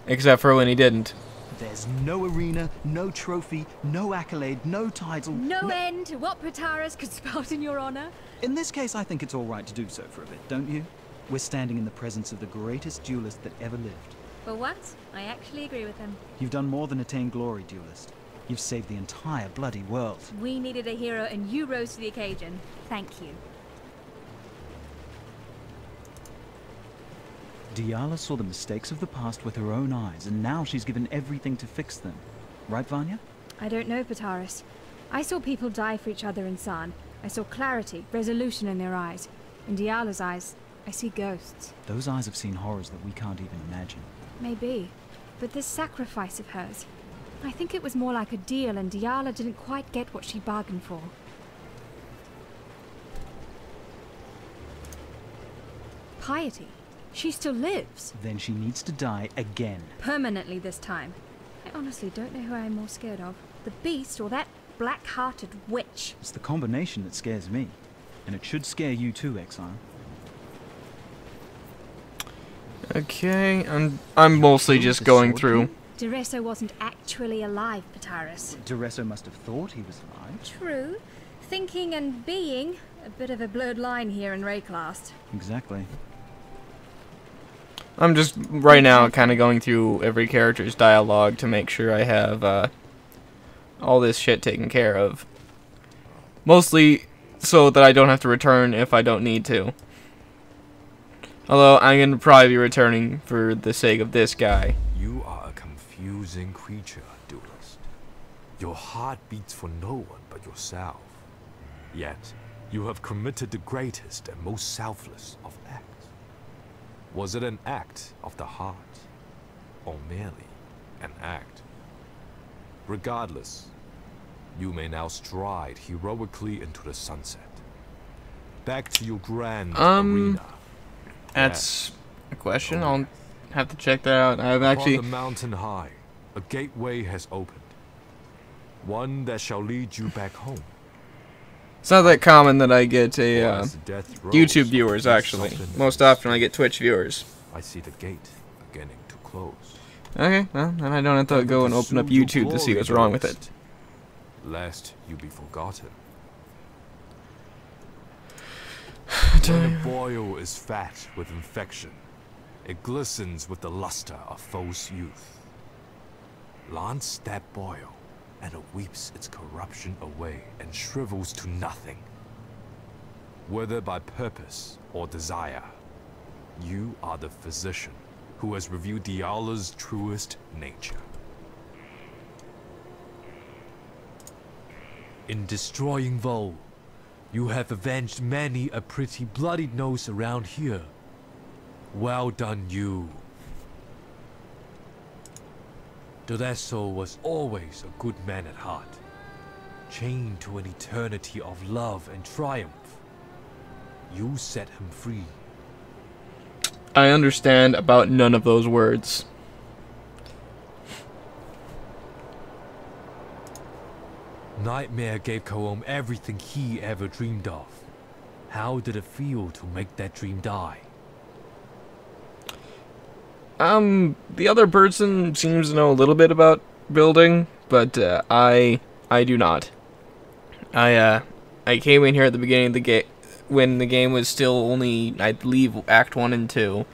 Except for when he didn't. There's no arena, no trophy, no accolade, no title. No end to what Pataris could spout in your honor. In this case, I think it's all right to do so for a bit, don't you? We're standing in the presence of the greatest duelist that ever lived. For once, I actually agree with him. You've done more than attain glory, duelist. You've saved the entire bloody world. We needed a hero and you rose to the occasion. Thank you. Diala saw the mistakes of the past with her own eyes, and now she's given everything to fix them. Right, Vanya? I don't know, Pataris. I saw people die for each other in San. I saw clarity, resolution in their eyes. In Diala's eyes, I see ghosts. Those eyes have seen horrors that we can't even imagine. Maybe. But this sacrifice of hers, I think it was more like a deal and Diala didn't quite get what she bargained for. Piety. She still lives. Then she needs to die again. Permanently this time. I honestly don't know who I'm more scared of. The beast or that black-hearted witch. It's the combination that scares me. And it should scare you too, Exile. Okay, I'm mostly just going through. Duresso wasn't actually alive, Pataris. Duresso must have thought he was alive. True. Thinking and being. A bit of a blurred line here in Rayclast. Exactly. I'm just, right now, kind of going through every character's dialogue to make sure I have all this shit taken care of. Mostly so that I don't have to return if I don't need to. Although, I'm going to probably be returning for the sake of this guy. You are a confusing creature, duelist. Your heart beats for no one but yourself. Yet, you have committed the greatest and most selfless of acts. Was it an act of the heart, or merely an act? Regardless, you may now stride heroically into the sunset. Back to your grand arena. That's a question. I'll have to check that out. I've actually... Upon the mountain high, a gateway has opened. One that shall lead you back home. It's not that common that I get a YouTube viewers, actually. Most often I get Twitch viewers. I see the gate beginning to close. Okay, well, then I don't have to go and open up YouTube to see what's wrong with it. Lest you be forgotten. When the boil is fat with infection, it glistens with the luster of false youth. Lance that boil, and it weeps its corruption away and shrivels to nothing. Whether by purpose or desire, you are the physician who has revealed Diala's truest nature. In destroying Vol, you have avenged many a pretty bloodied nose around here. Well done, you. Doreso was always a good man at heart, chained to an eternity of love and triumph. You set him free. I understand about none of those words. Nightmare gave Kaom everything he ever dreamed of. How did it feel to make that dream die? The other person seems to know a little bit about building, but I do not. I came in here at the beginning of the game when the game was still only, I believe, Act 1 and 2,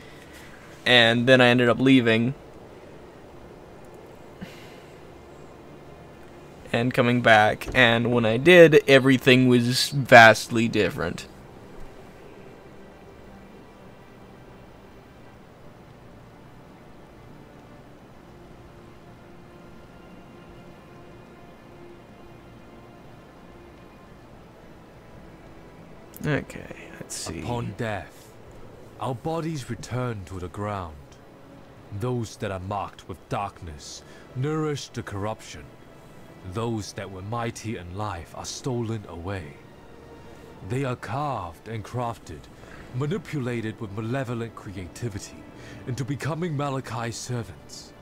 and then I ended up leaving and coming back, and when I did, everything was vastly different. Okay, let's see. Upon death, our bodies return to the ground. Those that are marked with darkness nourish the corruption. Those that were mighty in life are stolen away. They are carved and crafted, manipulated with malevolent creativity into becoming Malachi's servants,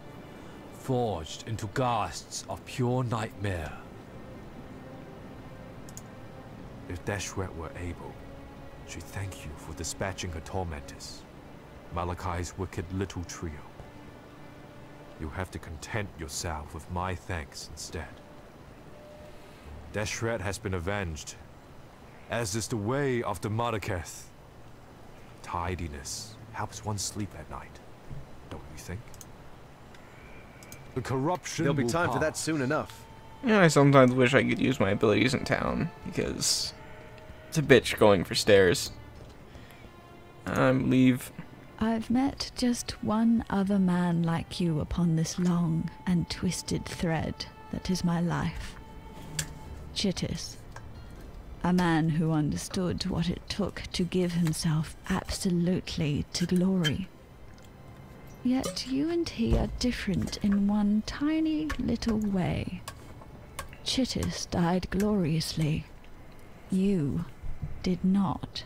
forged into ghasts of pure nightmare. If Deshret were able, she'd thank you for dispatching her tormentors, Malachi's wicked little trio. You have to content yourself with my thanks instead. Deshret has been avenged, as is the way of the Madaketh. Tidiness helps one sleep at night, don't you think? The corruption There'll be will time for that pass. soon enough. Yeah, I sometimes wish I could use my abilities in town, because it's a bitch going for stairs. Leave. I've met just one other man like you upon this long and twisted thread that is my life. Chittis. A man who understood what it took to give himself absolutely to glory. Yet you and he are different in one tiny little way. Chittis died gloriously. You did not.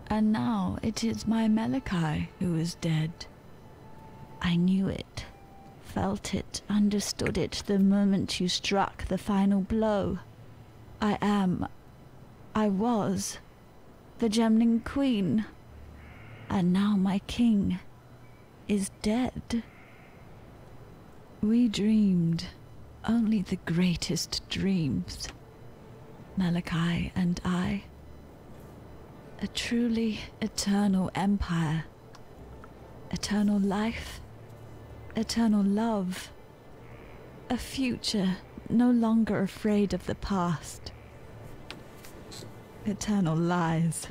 And now it is my Malachi who is dead. I knew it, felt it, understood it the moment you struck the final blow. I was the Gemling Queen, and now my king is dead. We dreamed only the greatest dreams, Malachi and I. A truly eternal empire, eternal life, eternal love, a future no longer afraid of the past, eternal lies,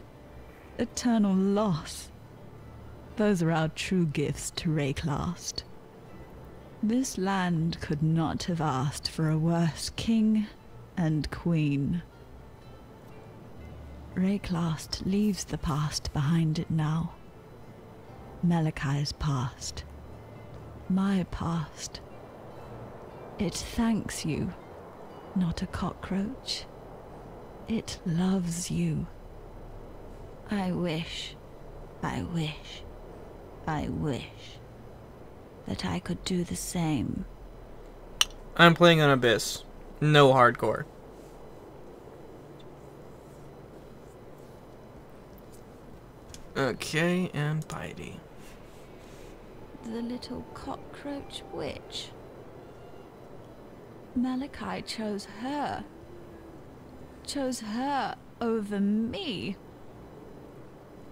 eternal loss. Those are our true gifts to Rayclast. This land could not have asked for a worse king and queen. Rayclast leaves the past behind it now. Malachi's past. My past. It thanks you, not a cockroach. It loves you. I wish that I could do the same. I'm playing on Abyss. No hardcore. Okay, and Bitey. The little cockroach witch. Malachi chose her. Chose her over me.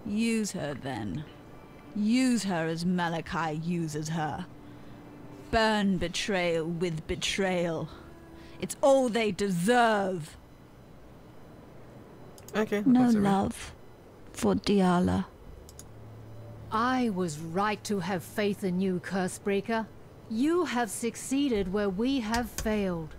Use her then. Use her as Malachi uses her. Burn betrayal with betrayal. It's all they deserve. Okay. No love for Diala. I was right to have faith in you, Cursebreaker. You have succeeded where we have failed.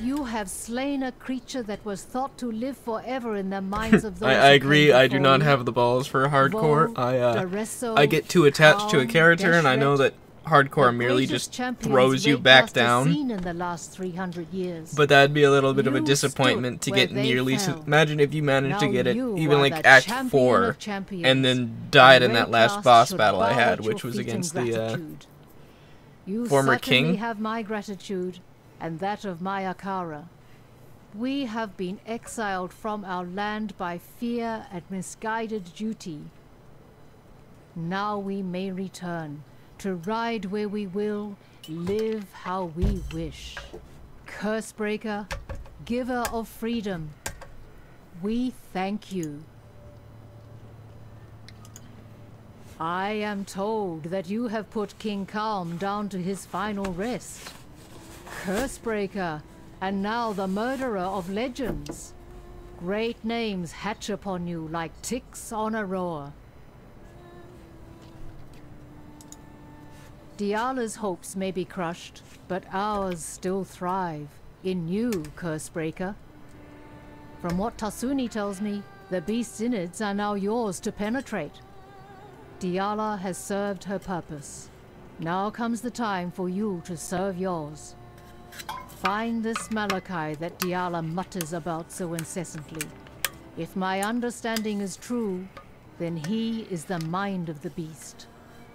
You have slain a creature that was thought to live forever in the minds of those I agree, I do before not you. have the balls for hardcore. Daresso, I get too attached to a Khan, character, and I know Deshret, that hardcore the merely greatest just champions throws you back Rayclast has down. seen in the last 300 years. But that'd be a little bit of a You disappointment to stood get where they nearly... fell. Imagine if you managed to Now get it, you even are like the Act champion 4, of champions. and then died in that last Rayclast boss should battle I bow had, at which your was feet in against the gratitude. You former certainly king. have my gratitude, and that of my Akara. We have been exiled from our land by fear and misguided duty. Now we may return, to ride where we will, live how we wish. Cursebreaker, giver of freedom, we thank you. I am told that you have put King Calm down to his final rest. Cursebreaker, and now the murderer of legends. Great names hatch upon you like ticks on a roar. Diala's hopes may be crushed, but ours still thrive in you, Cursebreaker. From what Tasuni tells me, the beast's innards are now yours to penetrate. Diala has served her purpose. Now comes the time for you to serve yours. Find this Malachi that Diala mutters about so incessantly. If my understanding is true, then he is the mind of the beast.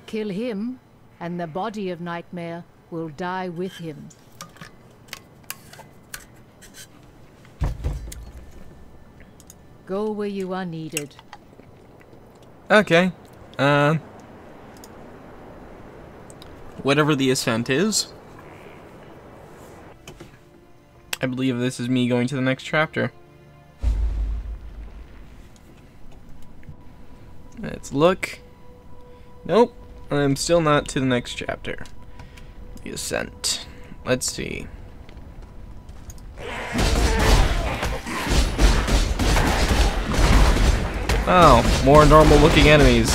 Kill him, and the body of Nightmare will die with him. Go where you are needed. Okay. Whatever the ascent is. I believe this is me going to the next chapter. Let's look. Nope. I'm still not to the next chapter. The ascent. Let's see. Oh, more normal looking enemies.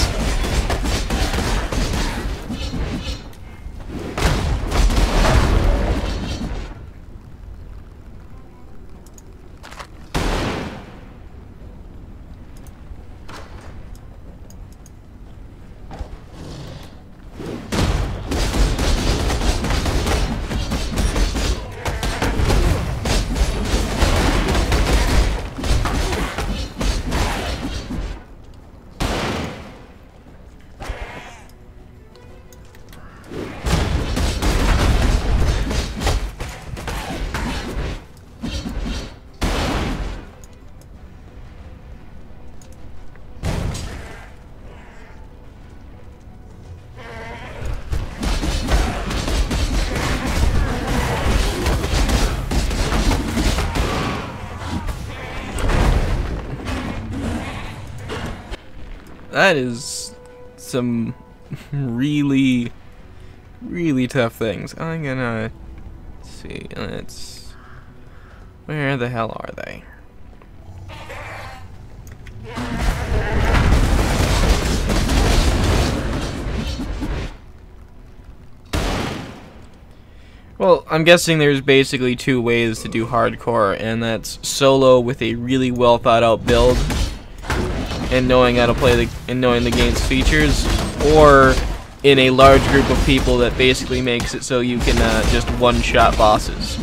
That is some really, really tough things. I'm gonna see. Let's. Where the hell are they? I'm guessing there's basically two ways to do hardcore, and that's solo with a really well thought out build and knowing how to play knowing the game's features, or in a large group of people that basically makes it so you can just one-shot bosses.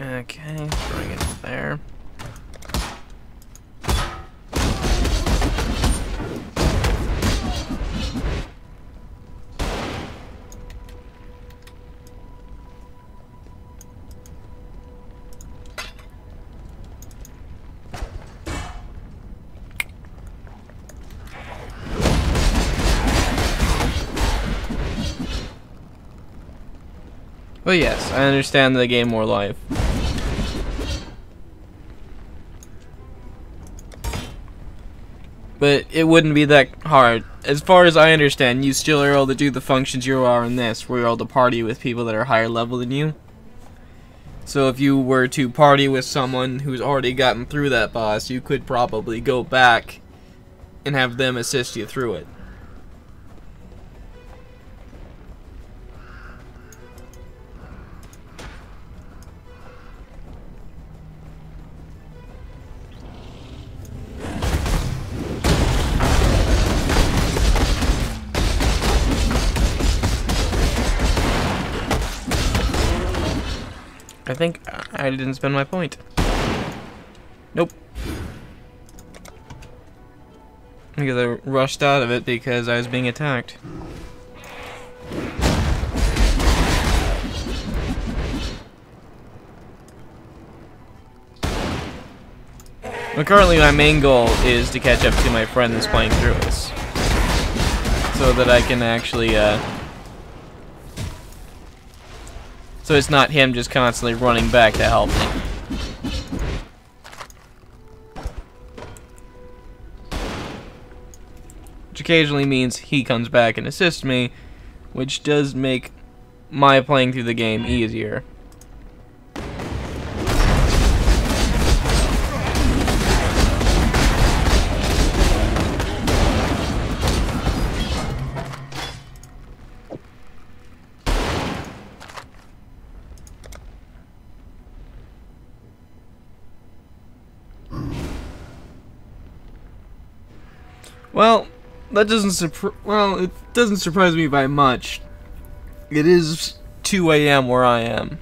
Okay, bring it there. But yes, I understand the game more life. But it wouldn't be that hard. As far as I understand, you still are able to do the functions you are in this, where you're able to party with people that are higher level than you. So if you were to party with someone who's already gotten through that boss, you could probably go back and have them assist you through it. I think I didn't spend my point. Nope. Because I rushed out of it because I was being attacked. Well, currently my main goal is to catch up to my friend that's playing through this, so that I can actually so it's not him just constantly running back to help me. Which occasionally means he comes back and assists me, which does make my playing through the game easier. Well, that doesn't it doesn't surprise me by much. It is 2 a.m. where I am.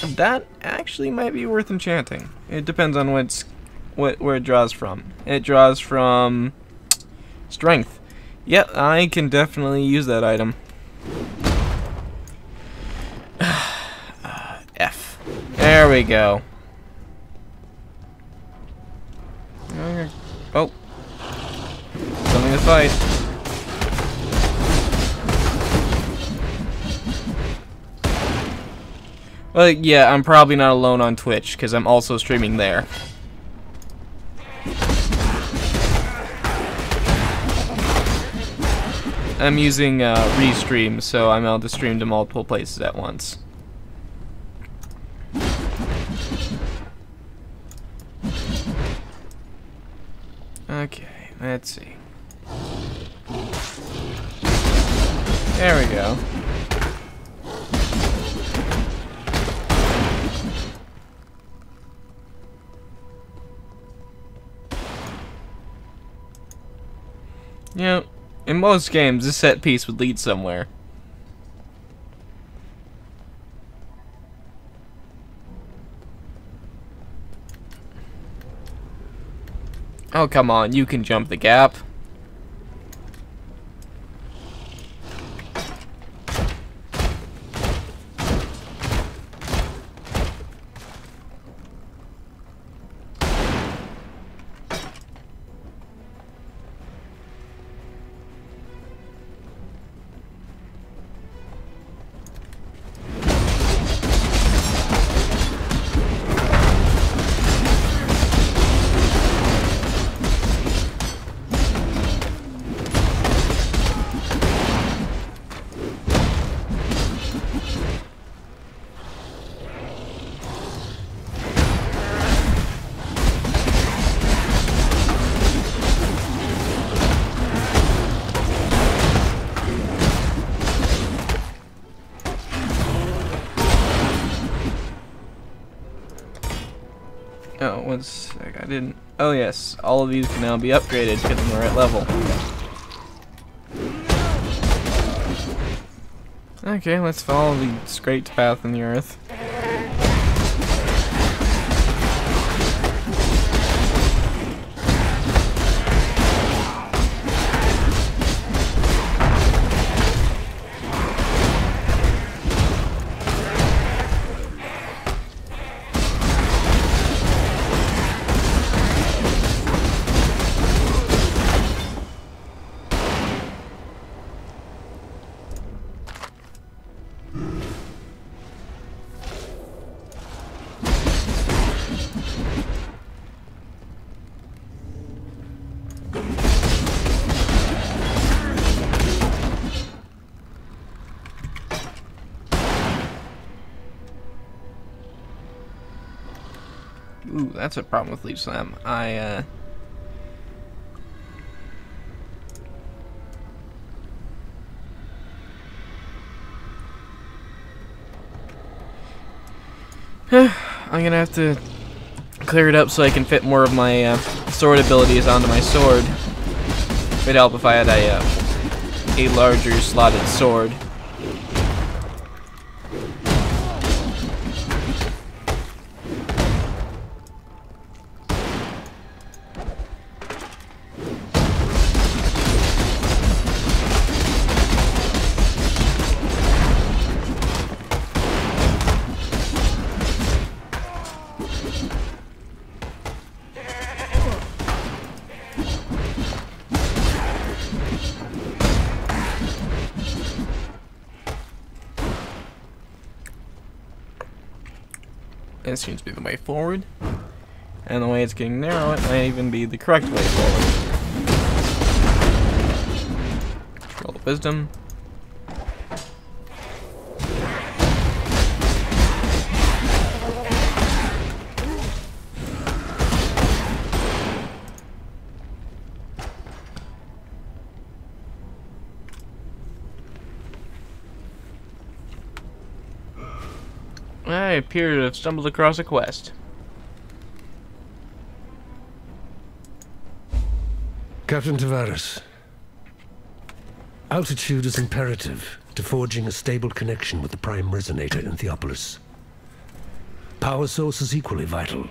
That actually might be worth enchanting. It depends on where it draws from. It draws from strength. Yep, I can definitely use that item. F. There we go. Oh. Something to fight. Well, yeah, I'm probably not alone on Twitch, because I'm also streaming there. I'm using Restream, so I'm able to stream to multiple places at once. Okay, let's see. There we go. You know, in most games, this set piece would lead somewhere. Oh, come on, you can jump the gap. Oh, one sec, I didn't... Oh yes, all of these can now be upgraded to get them the right level. Okay, let's follow the straight path in the earth. Ooh, that's a problem with Leaf Slam. I'm gonna have to clear it up so I can fit more of my sword abilities onto my sword. It'd help if I had a larger slotted sword. This seems to be the way forward, and the way it's getting narrow, it might even be the correct way forward. Roll of wisdom. I appear to have stumbled across a quest. Captain Tavares, altitude is imperative to forging a stable connection with the Prime Resonator in Theopolis. Power source is equally vital.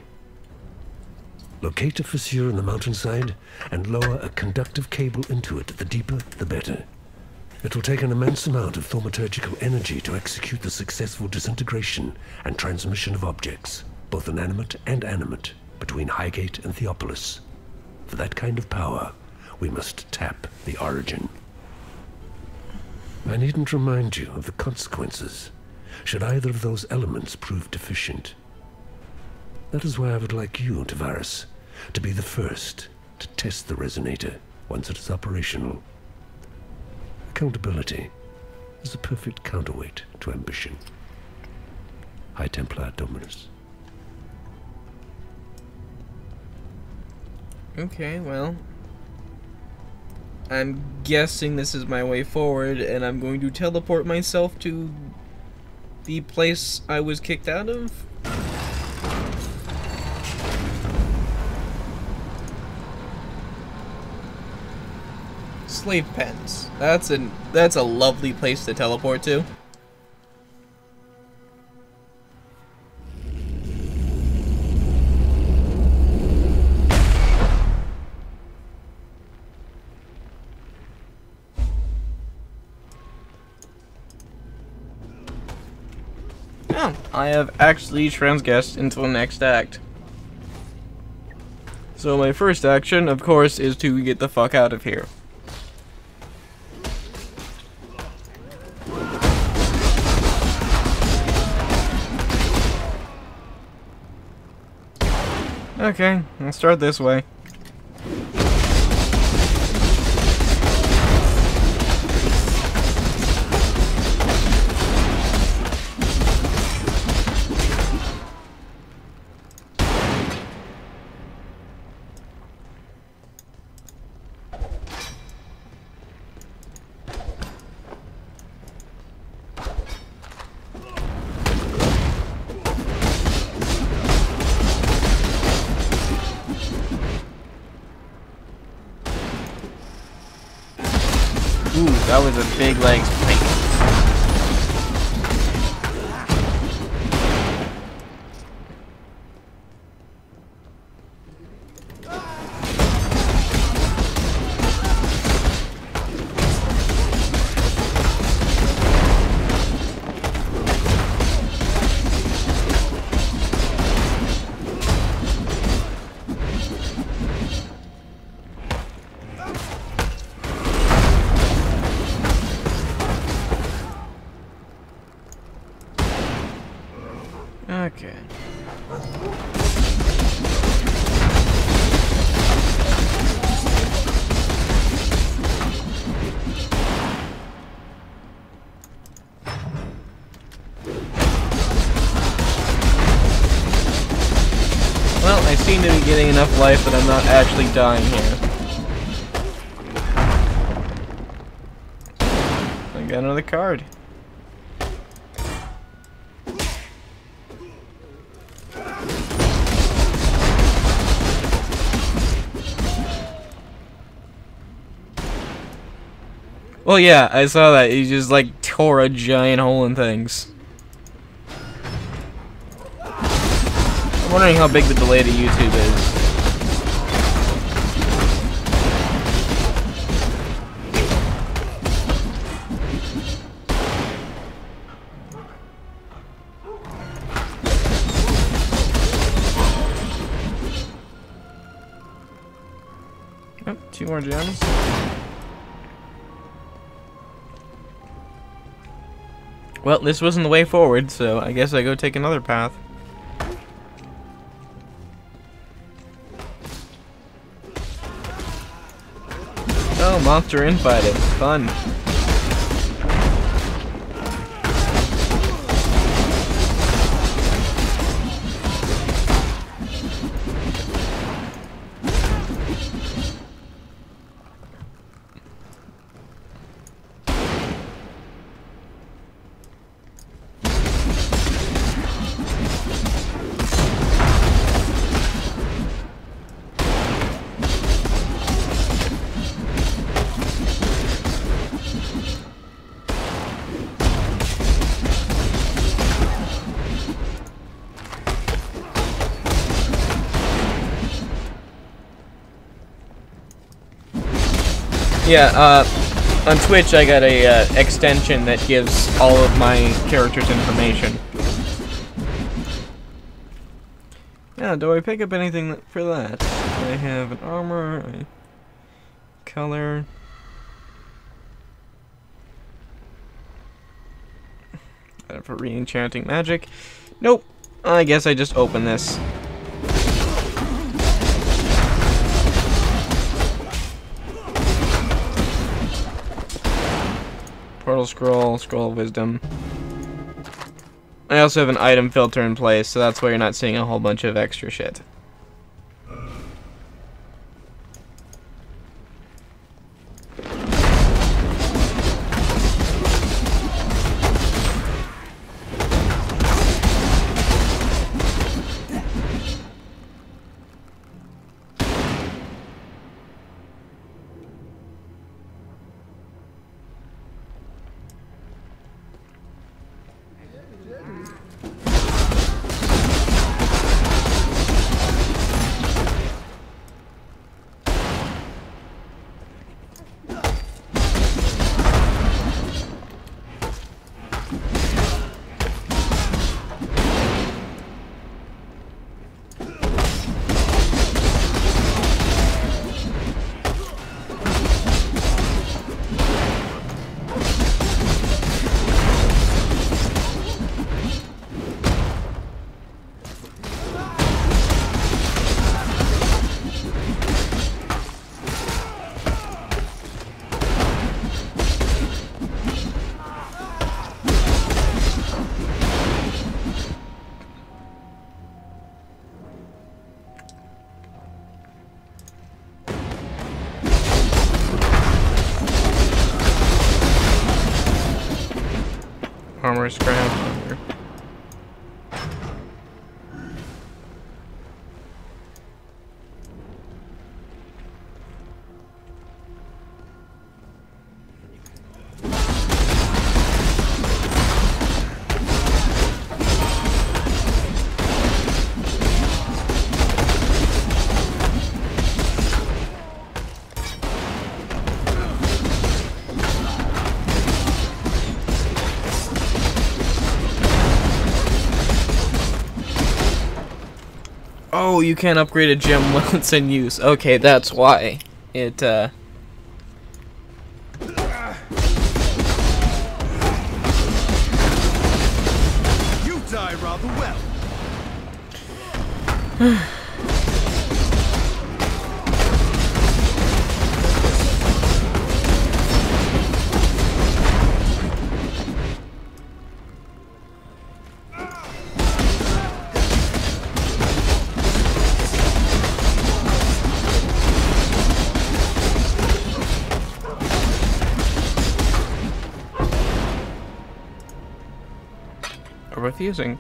Locate a fissure in the mountainside and lower a conductive cable into it. The deeper, the better. It will take an immense amount of thaumaturgical energy to execute the successful disintegration and transmission of objects, both inanimate and animate, between Highgate and Theopolis. For that kind of power, we must tap the origin. I needn't remind you of the consequences, should either of those elements prove deficient. That is why I would like you, Tavares, to be the first to test the resonator once it is operational. Accountability is a perfect counterweight to ambition. High Templar Dominus. Okay, well. I'm guessing this is my way forward, and I'm going to teleport myself to the place I was kicked out of. Slave pens. That's a lovely place to teleport to. Oh, I have actually transgressed into the next act. So my first action, of course, is to get the fuck out of here. Okay, I'll start this way. Ooh, that was a big leg spike. Okay. Well, I seem to be getting enough life that I'm not actually dying here. I got another card. Well, yeah, I saw that. He just, like, tore a giant hole in things. I'm wondering how big the delay to YouTube is. Oh, 2 more gems. Well, this wasn't the way forward, so I guess I go take another path. Oh, monster infighting. Fun. Yeah, on Twitch I got a extension that gives all of my characters' information. Yeah, do I pick up anything for that? I have an armor, a color. For re-enchanting magic. Nope. I guess I just open this. Portal scroll, scroll of wisdom. I also have an item filter in place, so that's why you're not seeing a whole bunch of extra shit. armor scrap. Oh, you can't upgrade a gem while it's in use. Okay, that's why. It, You die rather well. refusing.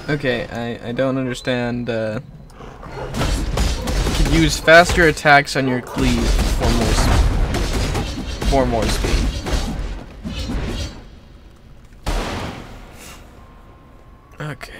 Okay, I don't understand. You can use faster attacks on your cleave for more speed. Okay.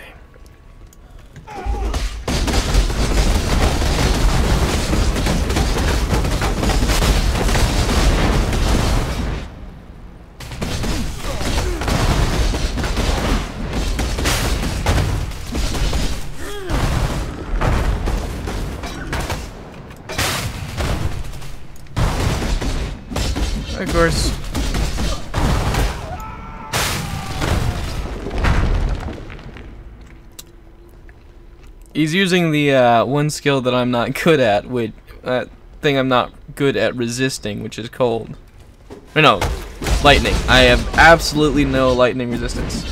Of course. He's using the one skill that I'm not good at, which thing I'm not good at resisting, which is cold. Or no, lightning. I have absolutely no lightning resistance.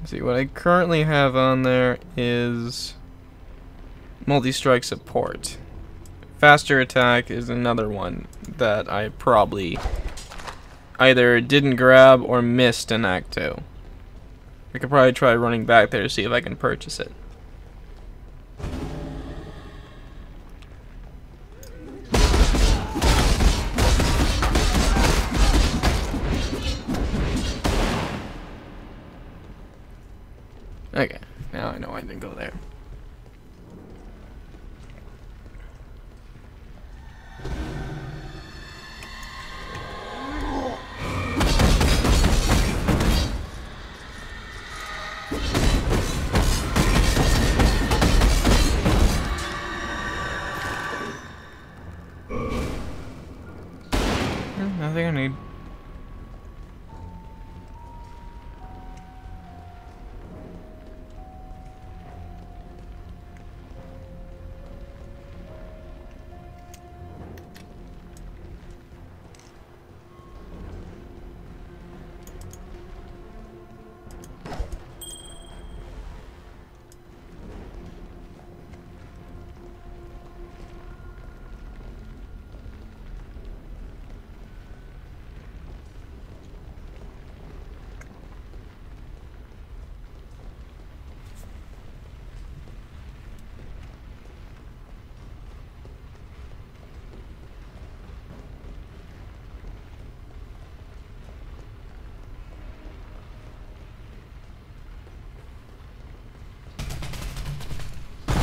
See, what I currently have on there is multi-strike support. Faster attack is another one that I probably either didn't grab or missed in Act 2. I could probably try running back there to see if I can purchase it. Okay, now I know I didn't go there. Nothing I need.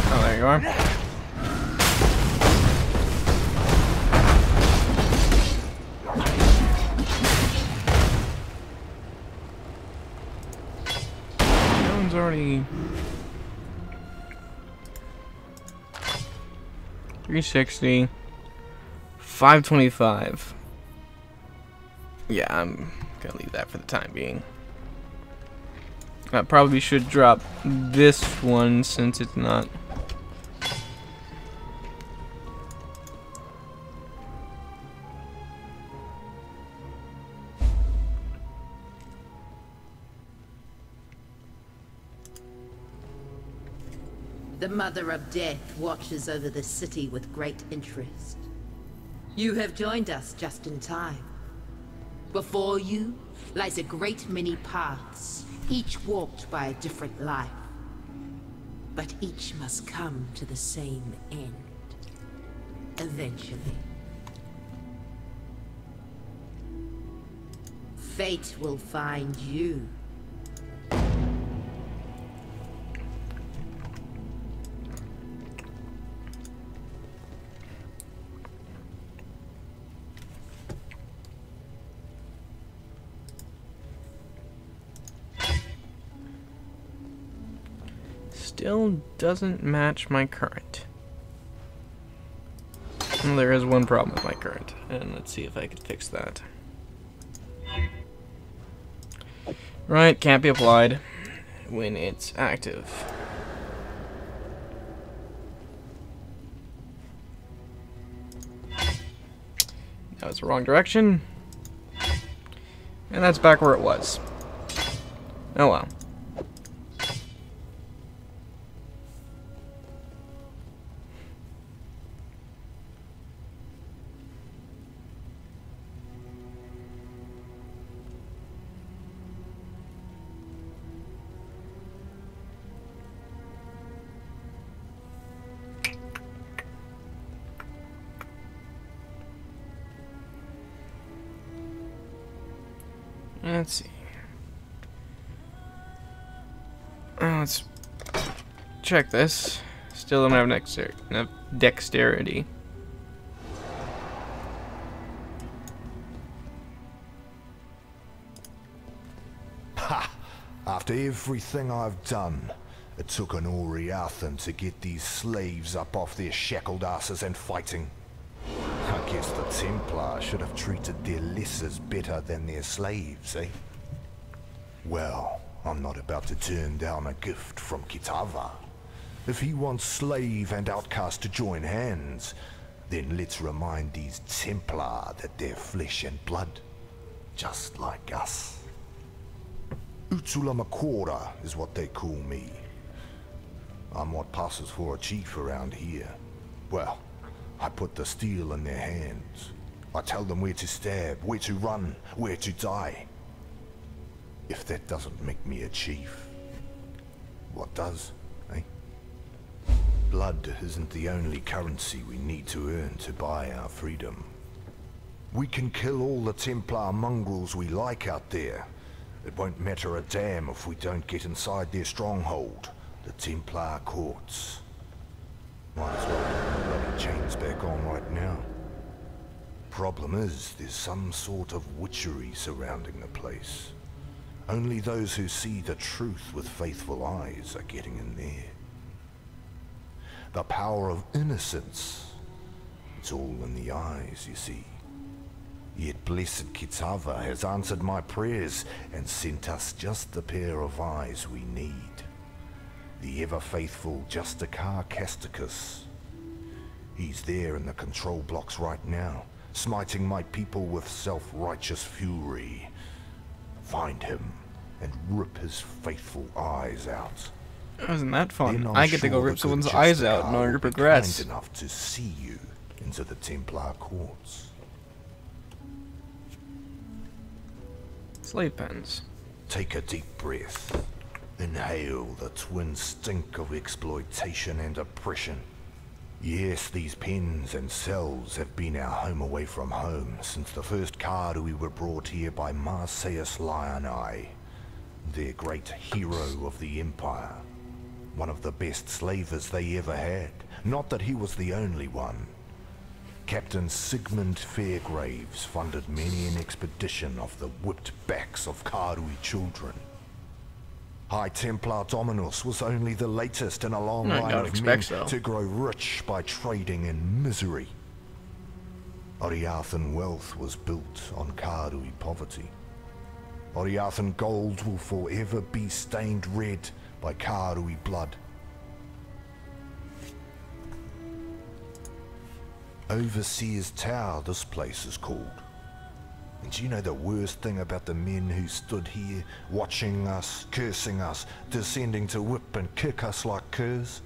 Oh, there you are. time's already 360, 525. Yeah, I'm gonna leave that for the time being. I probably should drop this one since it's not. The Mother of Death watches over the city with great interest. You have joined us just in time. Before you lies a great many paths, each walked by a different life. But each must come to the same end. Eventually. Fate will find you. Still doesn't match my current. Well, there is one problem with my current, and let's see if I can fix that. Right, can't be applied when it's active. That was the wrong direction. And that's back where it was. Oh well. Let's see. Let's check this. Still don't have dexterity. Ha! After everything I've done, it took an Oriathan to get these slaves up off their shackled asses and fighting. I guess the Templar should have treated their lessers better than their slaves, eh? Well, I'm not about to turn down a gift from Kitava. If he wants slave and outcast to join hands, then let's remind these Templar that they're flesh and blood, just like us. Utulamakora is what they call me. I'm what passes for a chief around here. Well, I put the steel in their hands. I tell them where to stab, where to run, where to die. If that doesn't make me a chief, what does, eh? Blood isn't the only currency we need to earn to buy our freedom. We can kill all the Templar mongrels we like out there. It won't matter a damn if we don't get inside their stronghold, the Templar courts. Might as well put the bloody chains back on right now. Problem is, there's some sort of witchery surrounding the place. Only those who see the truth with faithful eyes are getting in there. The power of innocence. It's all in the eyes, you see. Yet blessed Kitava has answered my prayers and sent us just the pair of eyes we need. The ever-faithful Justicar Casticus. He's there in the control blocks right now, smiting my people with self-righteous fury. Find him and rip his faithful eyes out. Isn't that fun? I get to go rip someone's eyes out in order to progress. Kind enough to see you into the Templar courts. Slave pens. Take a deep breath. Inhale the twin stink of exploitation and oppression. Yes, these pens and cells have been our home away from home since the first card we were brought here by Marseus Lioneye, their great hero of the Empire. One of the best slavers they ever had. Not that he was the only one. Captain Sigmund Fairgraves funded many an expedition off the whipped backs of Karui children. High Templar Dominus was only the latest in a long I line don't of men expect so. to grow rich by trading in misery. Oriathan wealth was built on Karui poverty. Oriathan gold will forever be stained red by Karui blood. Overseer's Tower, this place is called. And do you know the worst thing about the men who stood here, watching us, cursing us, descending to whip and kick us like curs?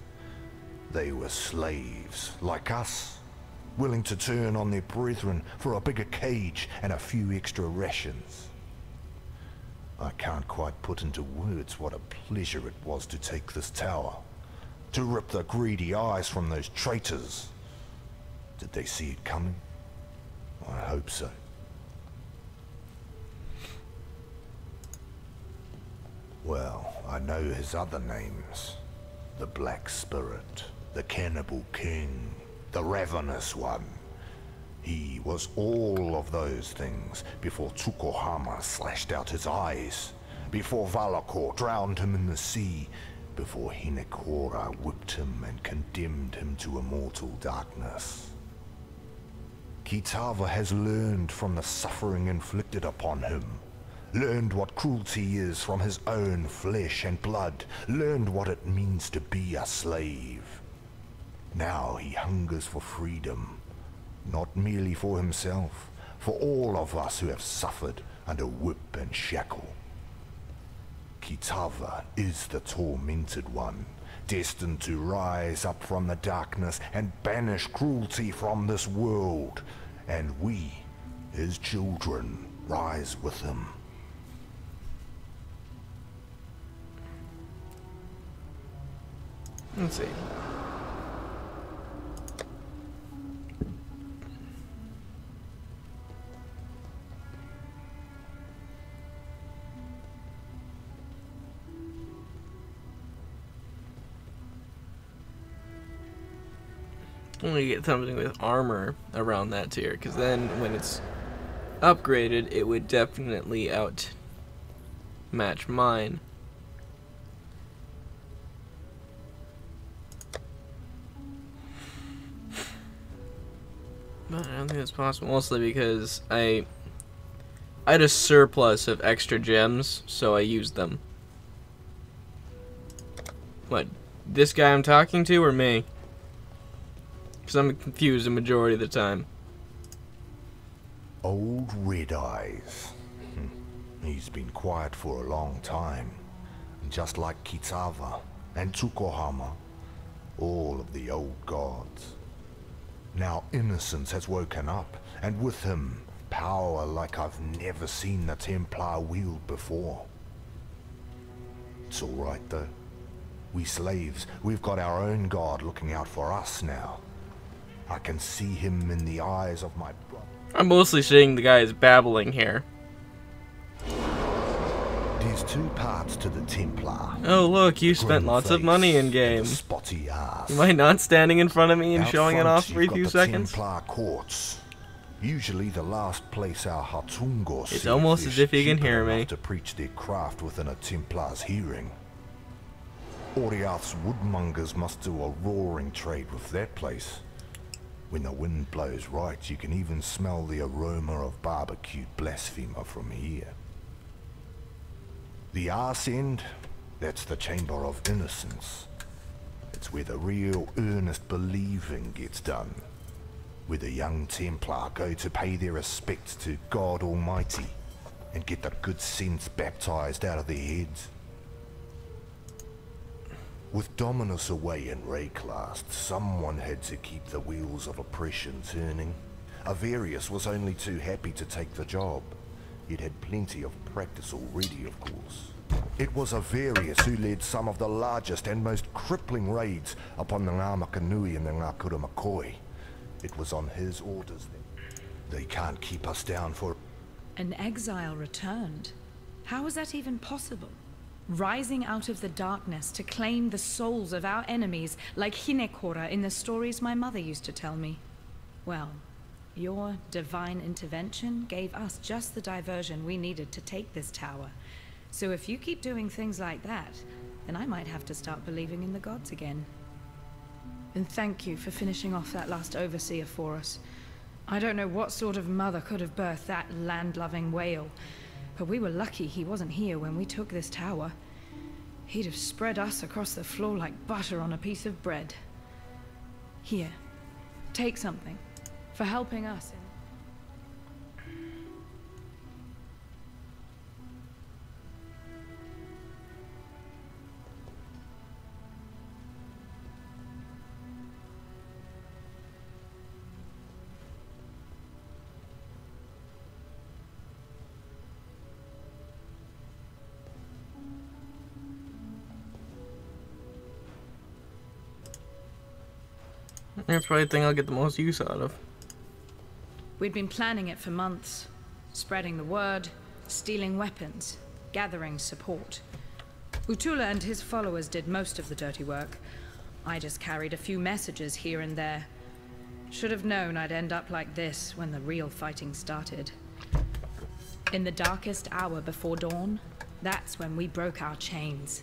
They were slaves, like us, willing to turn on their brethren for a bigger cage and a few extra rations. I can't quite put into words what a pleasure it was to take this tower, to rip the greedy eyes from those traitors. Did they see it coming? I hope so. Well, I know his other names. The Black Spirit, the Cannibal King, the Ravenous One. He was all of those things before Tsukuhama slashed out his eyes, before Valakor drowned him in the sea, before Hinekora whipped him and condemned him to immortal darkness. Kitava has learned from the suffering inflicted upon him, learned what cruelty is from his own flesh and blood, learned what it means to be a slave. Now he hungers for freedom, not merely for himself, for all of us who have suffered under whip and shackle. Kitava is the tormented one, destined to rise up from the darkness and banish cruelty from this world, and we, his children, rise with him. Let's see. Only get something with armor around that tier, because then when it's upgraded, it would definitely outmatch mine. But I don't think that's possible, mostly because I had a surplus of extra gems, so I used them. What, this guy I'm talking to, or me? Because I'm confused the majority of the time. Old Red Eyes. He's been quiet for a long time. Just like Kitava and Tsukuhama. All of the old gods. Now innocence has woken up, and with him, power like I've never seen the Templar wield before. It's alright though. We slaves, we've got our own god looking out for us now. I can see him in the eyes of my brother. I'm mostly seeing the guys babbling here. There's two parts to the Templar. Oh look, you spent lots of money in game. Am I not standing in front of me and showing it off for a few seconds? Templar courts. Usually the last place our Hatungos It's almost as if you can hear me. To preach their craft within a Templar's hearing. Oriath's woodmongers must do a roaring trade with that place. When the wind blows right, you can even smell the aroma of barbecued blasphemer from here. The arse end, that's the chamber of innocence. It's where the real earnest believing gets done. Where the young Templar go to pay their respects to God Almighty and get the good sense baptized out of their heads. With Dominus away in Rayclast, someone had to keep the wheels of oppression turning. Avarius was only too happy to take the job. It had plenty of practice already, of course. It was Avarius who led some of the largest and most crippling raids upon the Ngāmakanui and the Ngākura Makoi. It was on his orders then. They can't keep us down for... An exile returned? How is that even possible? Rising out of the darkness to claim the souls of our enemies, like Hinekora in the stories my mother used to tell me. Well, your divine intervention gave us just the diversion we needed to take this tower. So if you keep doing things like that, then I might have to start believing in the gods again. And thank you for finishing off that last overseer for us. I don't know what sort of mother could have birthed that land-loving whale, but we were lucky he wasn't here when we took this tower. He'd have spread us across the floor like butter on a piece of bread. Here, take something for helping us. That's probably the thing I'll get the most use out of. We'd been planning it for months. Spreading the word, stealing weapons, gathering support. Utula and his followers did most of the dirty work. I just carried a few messages here and there. Should have known I'd end up like this when the real fighting started. In the darkest hour before dawn, that's when we broke our chains.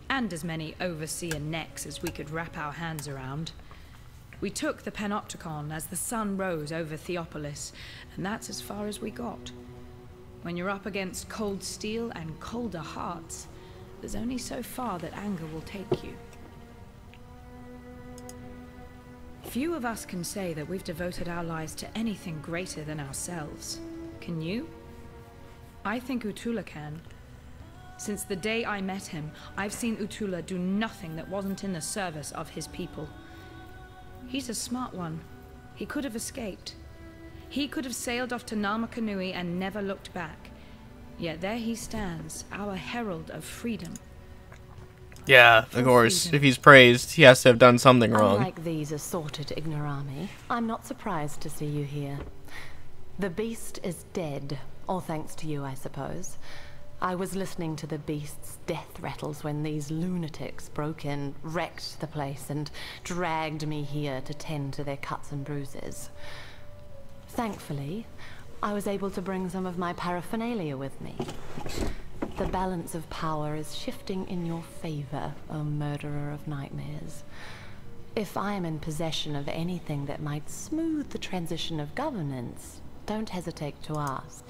And as many overseer necks as we could wrap our hands around. We took the Panopticon as the sun rose over Theopolis, and that's as far as we got. When you're up against cold steel and colder hearts, there's only so far that anger will take you. Few of us can say that we've devoted our lives to anything greater than ourselves. Can you? I think Utula can. Since the day I met him, I've seen Utula do nothing that wasn't in the service of his people. He's a smart one. He could have escaped. He could have sailed off to Namakanui and never looked back. Yet there he stands, our herald of freedom. Yeah, of course. If he's praised, he has to have done something wrong. Unlike these assorted ignorami, I'm not surprised to see you here. The beast is dead, all thanks to you, I suppose. I was listening to the beast's death rattles when these lunatics broke in, wrecked the place, and dragged me here to tend to their cuts and bruises. Thankfully, I was able to bring some of my paraphernalia with me. The balance of power is shifting in your favor, O murderer of nightmares. If I am in possession of anything that might smooth the transition of governance, don't hesitate to ask.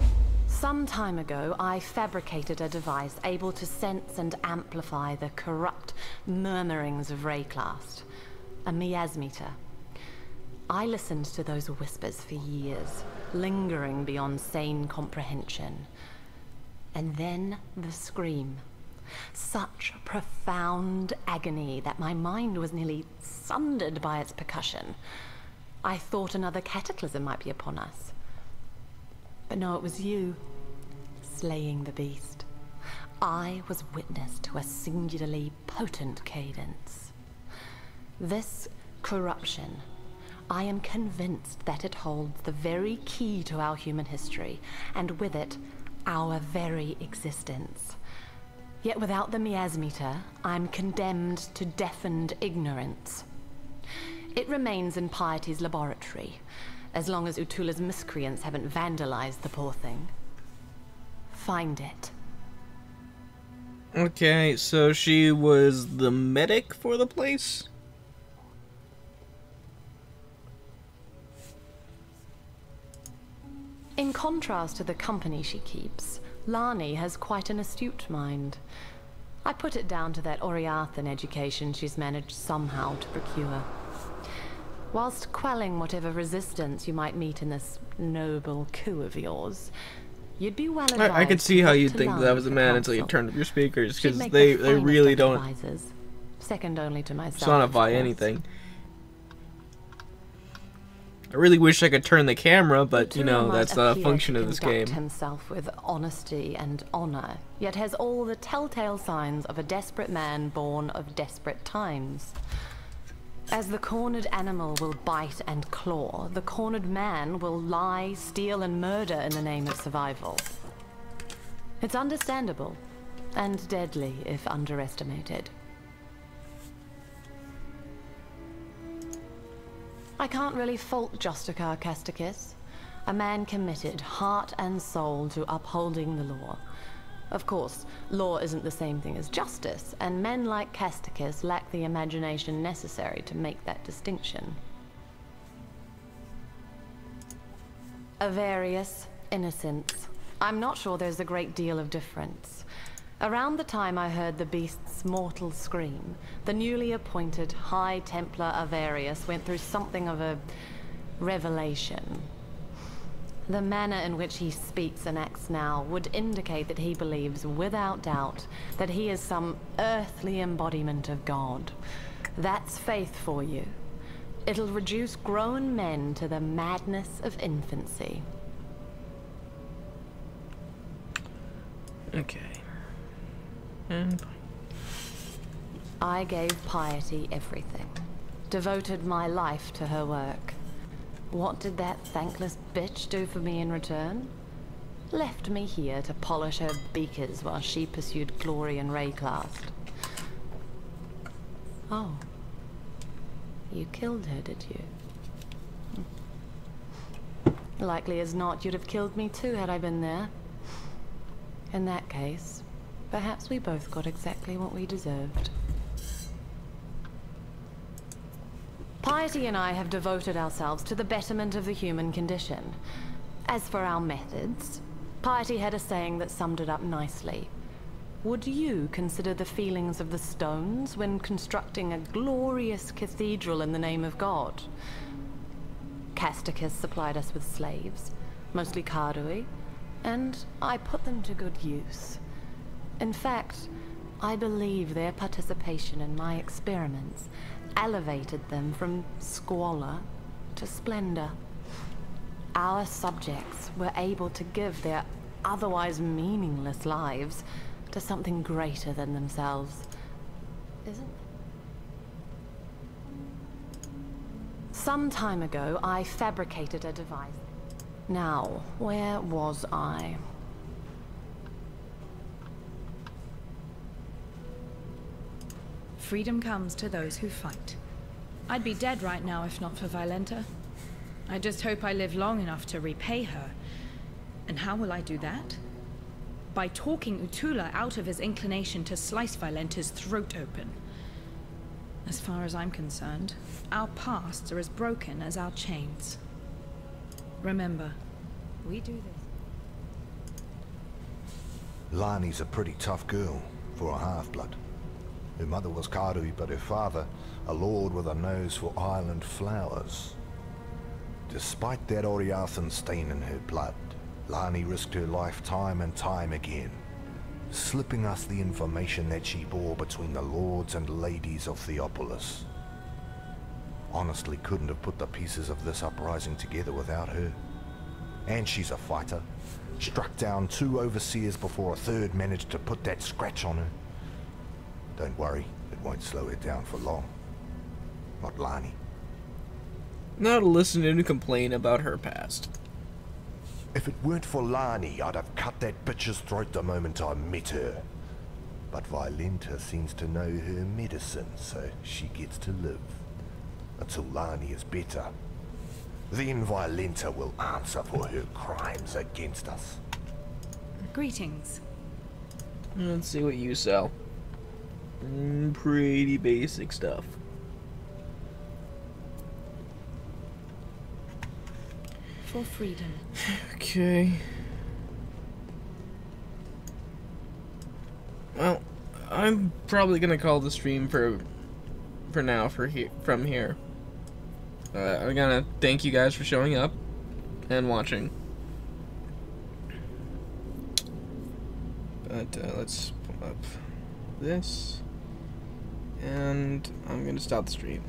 Some time ago, I fabricated a device able to sense and amplify the corrupt murmurings of Rayclast, a miasmeter. I listened to those whispers for years, lingering beyond sane comprehension. And then the scream. Such profound agony that my mind was nearly sundered by its percussion. I thought another cataclysm might be upon us. But no, it was you, slaying the beast. I was witness to a singularly potent cadence. This corruption, I am convinced that it holds the very key to our human history, and with it, our very existence. Yet without the miasmeter, I'm condemned to deafened ignorance. It remains in Piety's laboratory, as long as Utula's miscreants haven't vandalized the poor thing. Find it. Okay, so she was the medic for the place? In contrast to the company she keeps, Lani has quite an astute mind. I put it down to that Oriathan education she's managed somehow to procure. Whilst quelling whatever resistance you might meet in this noble coup of yours, you'd be well advised. I could see how you'd think that was a man until you turned up your speakers, because they really don't. Advisors, second only to myself. Sonify anything. I really wish I could turn the camera, but you know that's not a function of this game. Himself with honesty and honor, yet has all the telltale signs of a desperate man born of desperate times. As the cornered animal will bite and claw, the cornered man will lie, steal, and murder in the name of survival. It's understandable, and deadly if underestimated. I can't really fault Justicar Casticus, a man committed heart and soul to upholding the law. Of course, law isn't the same thing as justice, and men like Casticus lack the imagination necessary to make that distinction. Avarice, innocence. I'm not sure there's a great deal of difference. Around the time I heard the beast's mortal scream, the newly appointed High Templar Avarius went through something of a revelation. The manner in which he speaks and acts now would indicate that he believes, without doubt, that he is some earthly embodiment of God. That's faith for you. It'll reduce grown men to the madness of infancy. Okay. And I gave Piety everything. Devoted my life to her work. What did that thankless bitch do for me in return? Left me here to polish her beakers while she pursued glory and Rayclast. Oh. You killed her, did you? Likely as not, you'd have killed me too had I been there. In that case, perhaps we both got exactly what we deserved. Piety and I have devoted ourselves to the betterment of the human condition. As for our methods, Piety had a saying that summed it up nicely. Would you consider the feelings of the stones when constructing a glorious cathedral in the name of God? Casticus supplied us with slaves, mostly Kardui, and I put them to good use. In fact, I believe their participation in my experiments elevated them from squalor to splendor. Our subjects were able to give their otherwise meaningless lives to something greater than themselves. Isn't? Some time ago, I fabricated a device. Now, where was I? Freedom comes to those who fight. I'd be dead right now if not for Violenta. I just hope I live long enough to repay her. And how will I do that? By talking Utula out of his inclination to slice Violenta's throat open. As far as I'm concerned, our pasts are as broken as our chains. Remember, we do this. Lani's a pretty tough girl for a half-blood. Her mother was Kardui, but her father, a lord with a nose for island flowers. Despite that Oriathan stain in her blood, Lani risked her life time and time again, slipping us the information that she bore between the lords and ladies of Theopolis. Honestly, couldn't have put the pieces of this uprising together without her. And she's a fighter. Struck down 2 overseers before a third managed to put that scratch on her. Don't worry, it won't slow her down for long. Not Lani. Now to listen to complain about her past. If it weren't for Lani, I'd have cut that bitch's throat the moment I met her. But Violenta seems to know her medicine, so she gets to live. Until Lani is better. Then Violenta will answer for her crimes against us. Greetings. Let's see what you sell. Pretty basic stuff. For freedom. Okay. Well, I'm probably gonna call the stream for now from here. I'm gonna thank you guys for showing up and watching. But let's pull up this, and I'm gonna stop the stream.